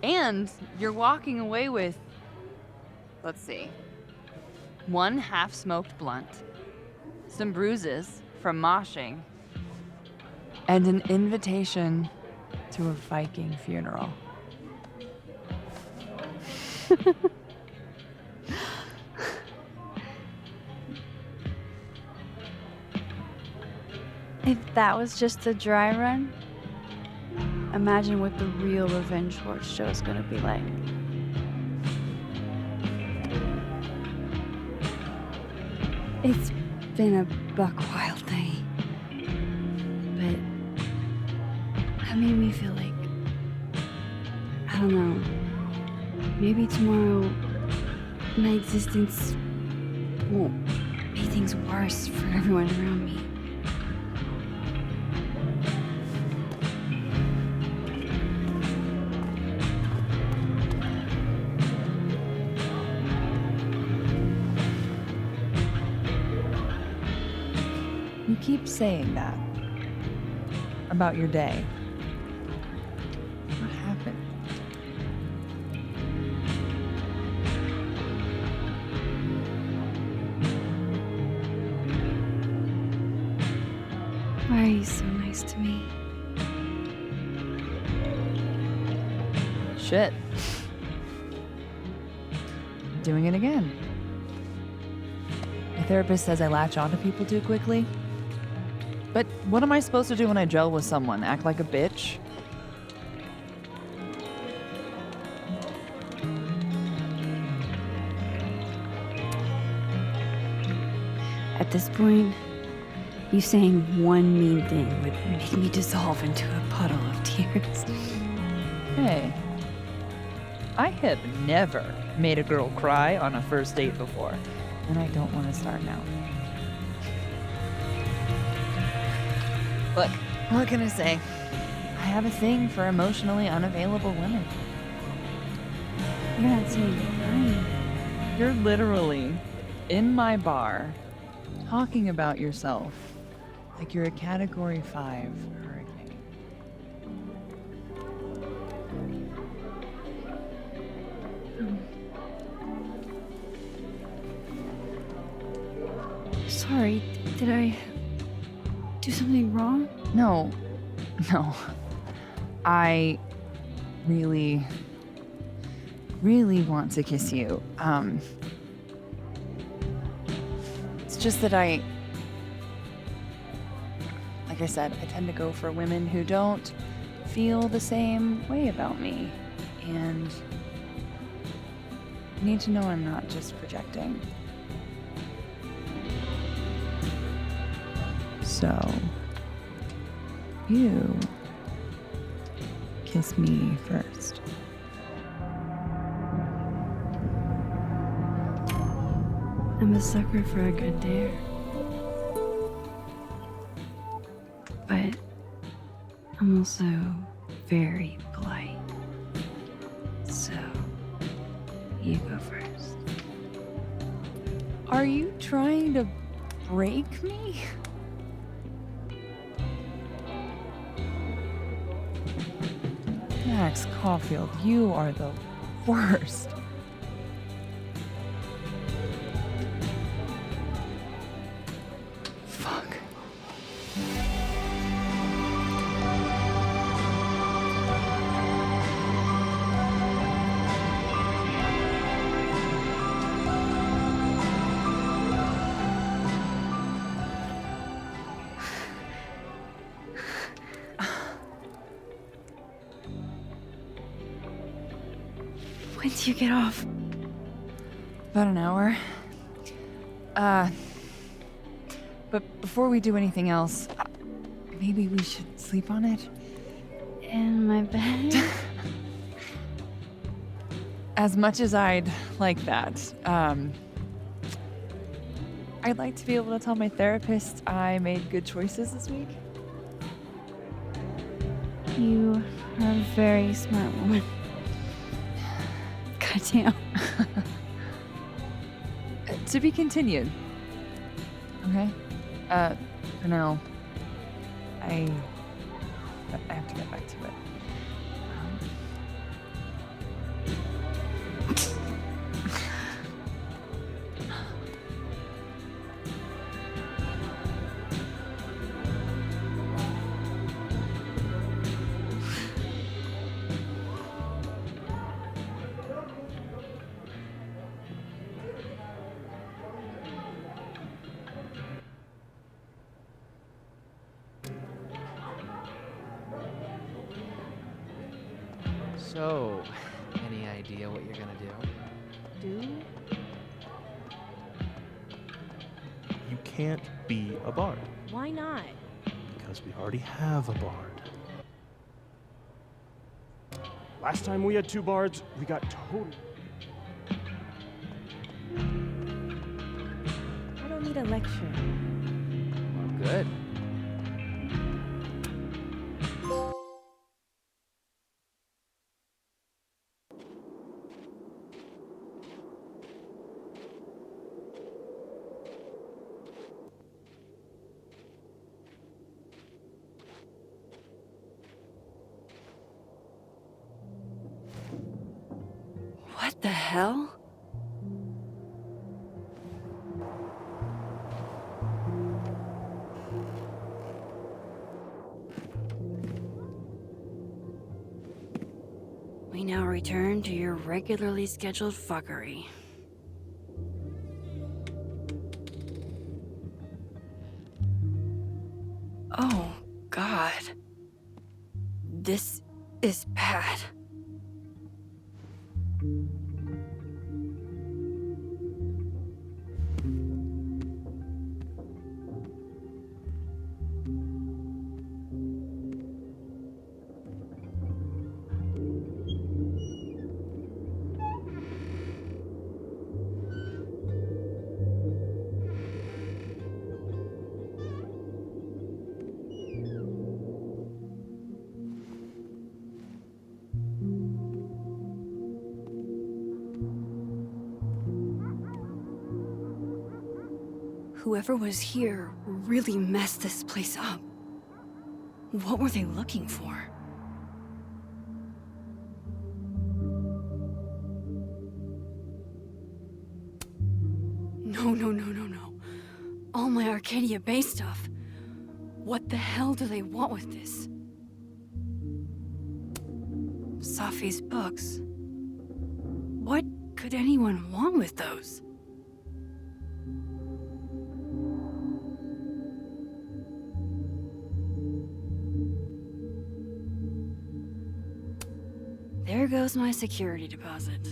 And you're walking away with, let's see, one half-smoked blunt, some bruises from moshing, and an invitation to a Viking funeral. If that was just a dry run, imagine what the real Revenge Horse show is gonna be like. It's been a buck wild day, but that made me feel like, I don't know, maybe tomorrow my existence won't make things worse for everyone around me. You keep saying that. about your day. What happened? Why are you so nice to me? Shit. Doing it again. My therapist says I latch onto people too quickly. But what am I supposed to do when I gel with someone? Act like a bitch? At this point, you saying one mean thing would make me dissolve into a puddle of tears. Hey. I have never made a girl cry on a first date before, and I don't want to start now. Look, what can I say? I have a thing for emotionally unavailable women. You're not saying I'm. You're literally in my bar talking about yourself like you're a Category 5 hurricane. Sorry, did I do something wrong? No. I really want to kiss you. It's just that like I said, I tend to go for women who don't feel the same way about me. And you need to know I'm not just projecting. So, you kiss me first. I'm a sucker for a good dare. But I'm also very polite. So, you go first. Are you trying to break me? Max Caulfield, you are the worst. Fuck. When do you get off? About an hour. But before we do anything else, maybe we should sleep on it? In my bed? As much as I'd like that, I'd like to be able to tell my therapist I made good choices this week. You are a very smart woman. Goddamn. To be continued. Okay? For now, I have to get back to it. So, any idea what you're gonna do? You can't be a bard. Why not? Because we already have a bard. Last time we had 2 bards, we got total. I don't need a lecture. Well, good. the hell? We now return to your regularly scheduled fuckery. Oh, God. This is bad. Whoever was here really messed this place up. What were they looking for? No. All my Arcadia Bay stuff. What the hell do they want with this? Safi's books. What could anyone want with those? There goes my security deposit.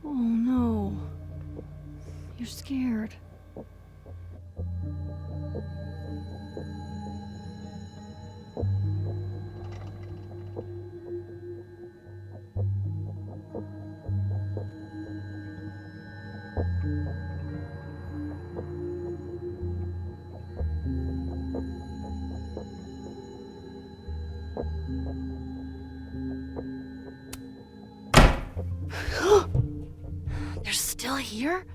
Oh no. You're scared. They're still here?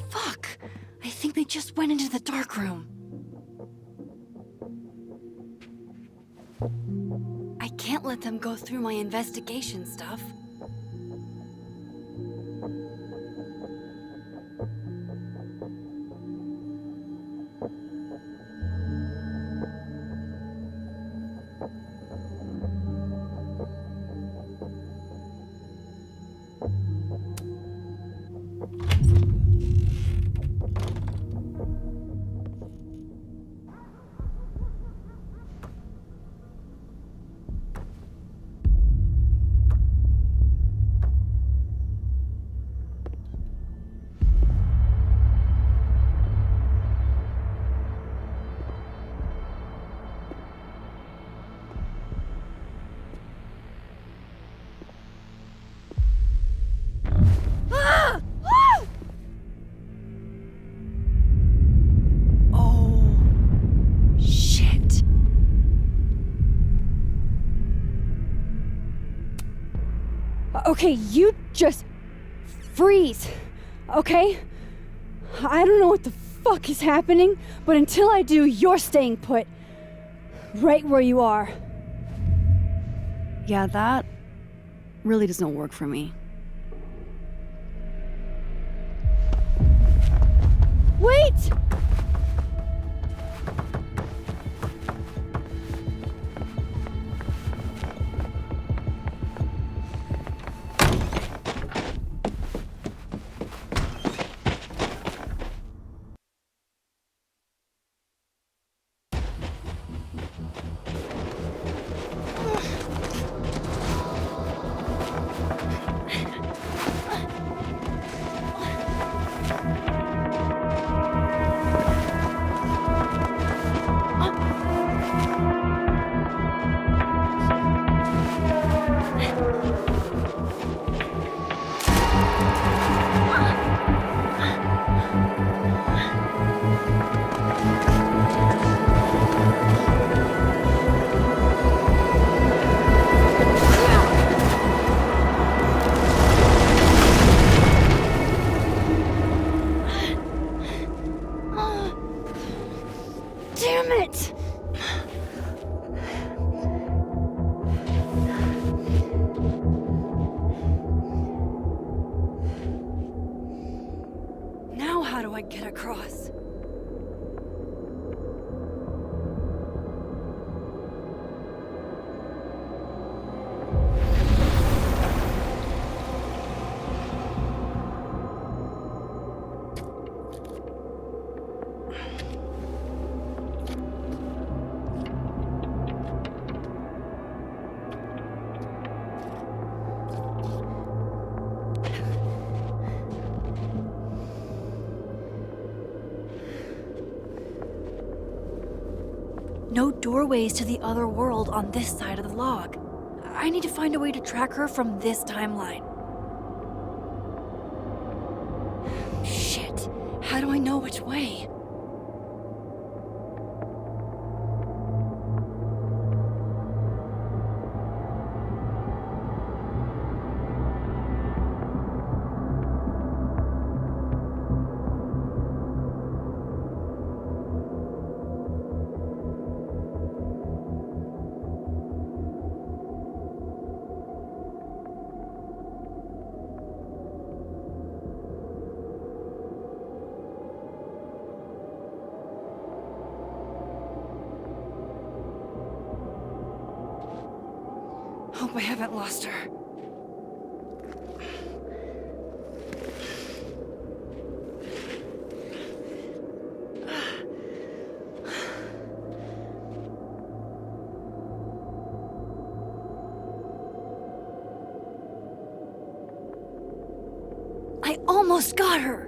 Fuck! I think they just went into the dark room. I can't let them go through my investigation stuff. Okay, you just freeze, okay? I don't know what the fuck is happening, but until I do, you're staying put. Right where you are. Yeah, that really doesn't work for me. Wait! Damn it! Now how do I get across? No doorways to the other world on this side of the log. I need to find a way to track her from this timeline. Shit. How do I know which way? Hope I haven't lost her. I almost got her!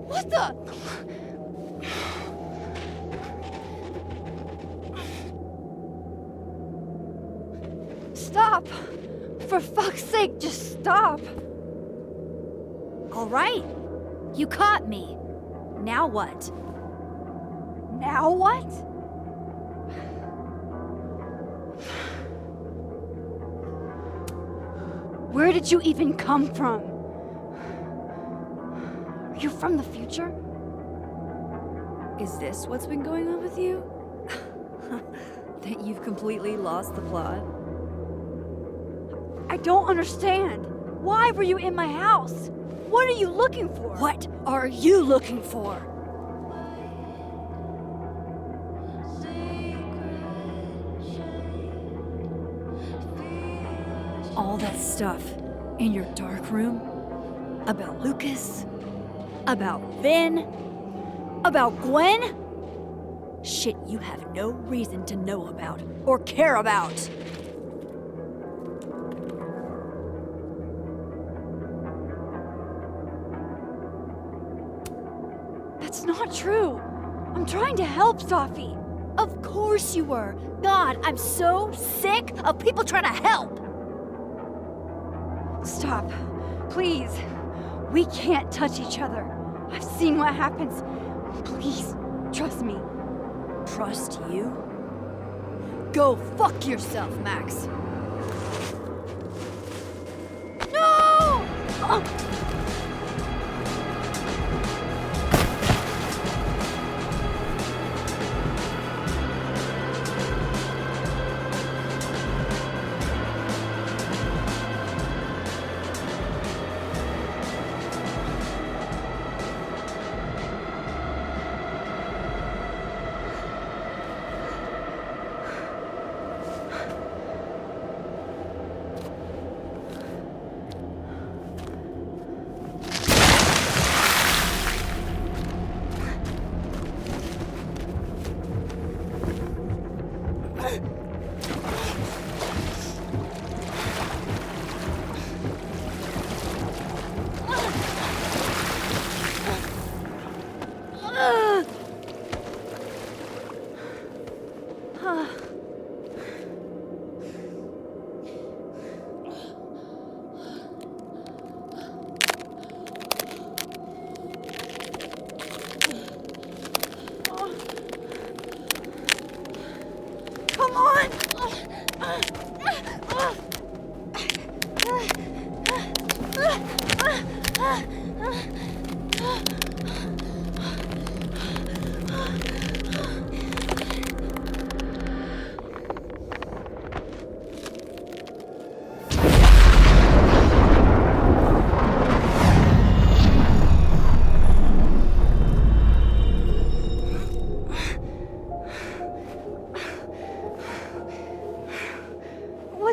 What the? Stop! For fuck's sake, just stop! All right. You caught me. Now what? Now what? Where did you even come from? Are you from the future? Is this what's been going on with you? That you've completely lost the plot? I don't understand. Why were you in my house? What are you looking for? What are you looking for? All that stuff in your dark room about Lucas, about Vin, about Gwen? Shit you have no reason to know about or care about. That's not true. I'm trying to help, Safi. Of course you were. God, I'm so sick of people trying to help. Stop. Please. We can't touch each other. I've seen what happens. Please, trust me. Trust you? Go fuck yourself, Max. No! Oh.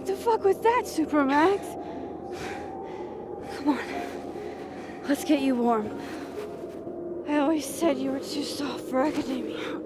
What the fuck was that, Supermax? Come on. Let's get you warm. I always said you were too soft for academia.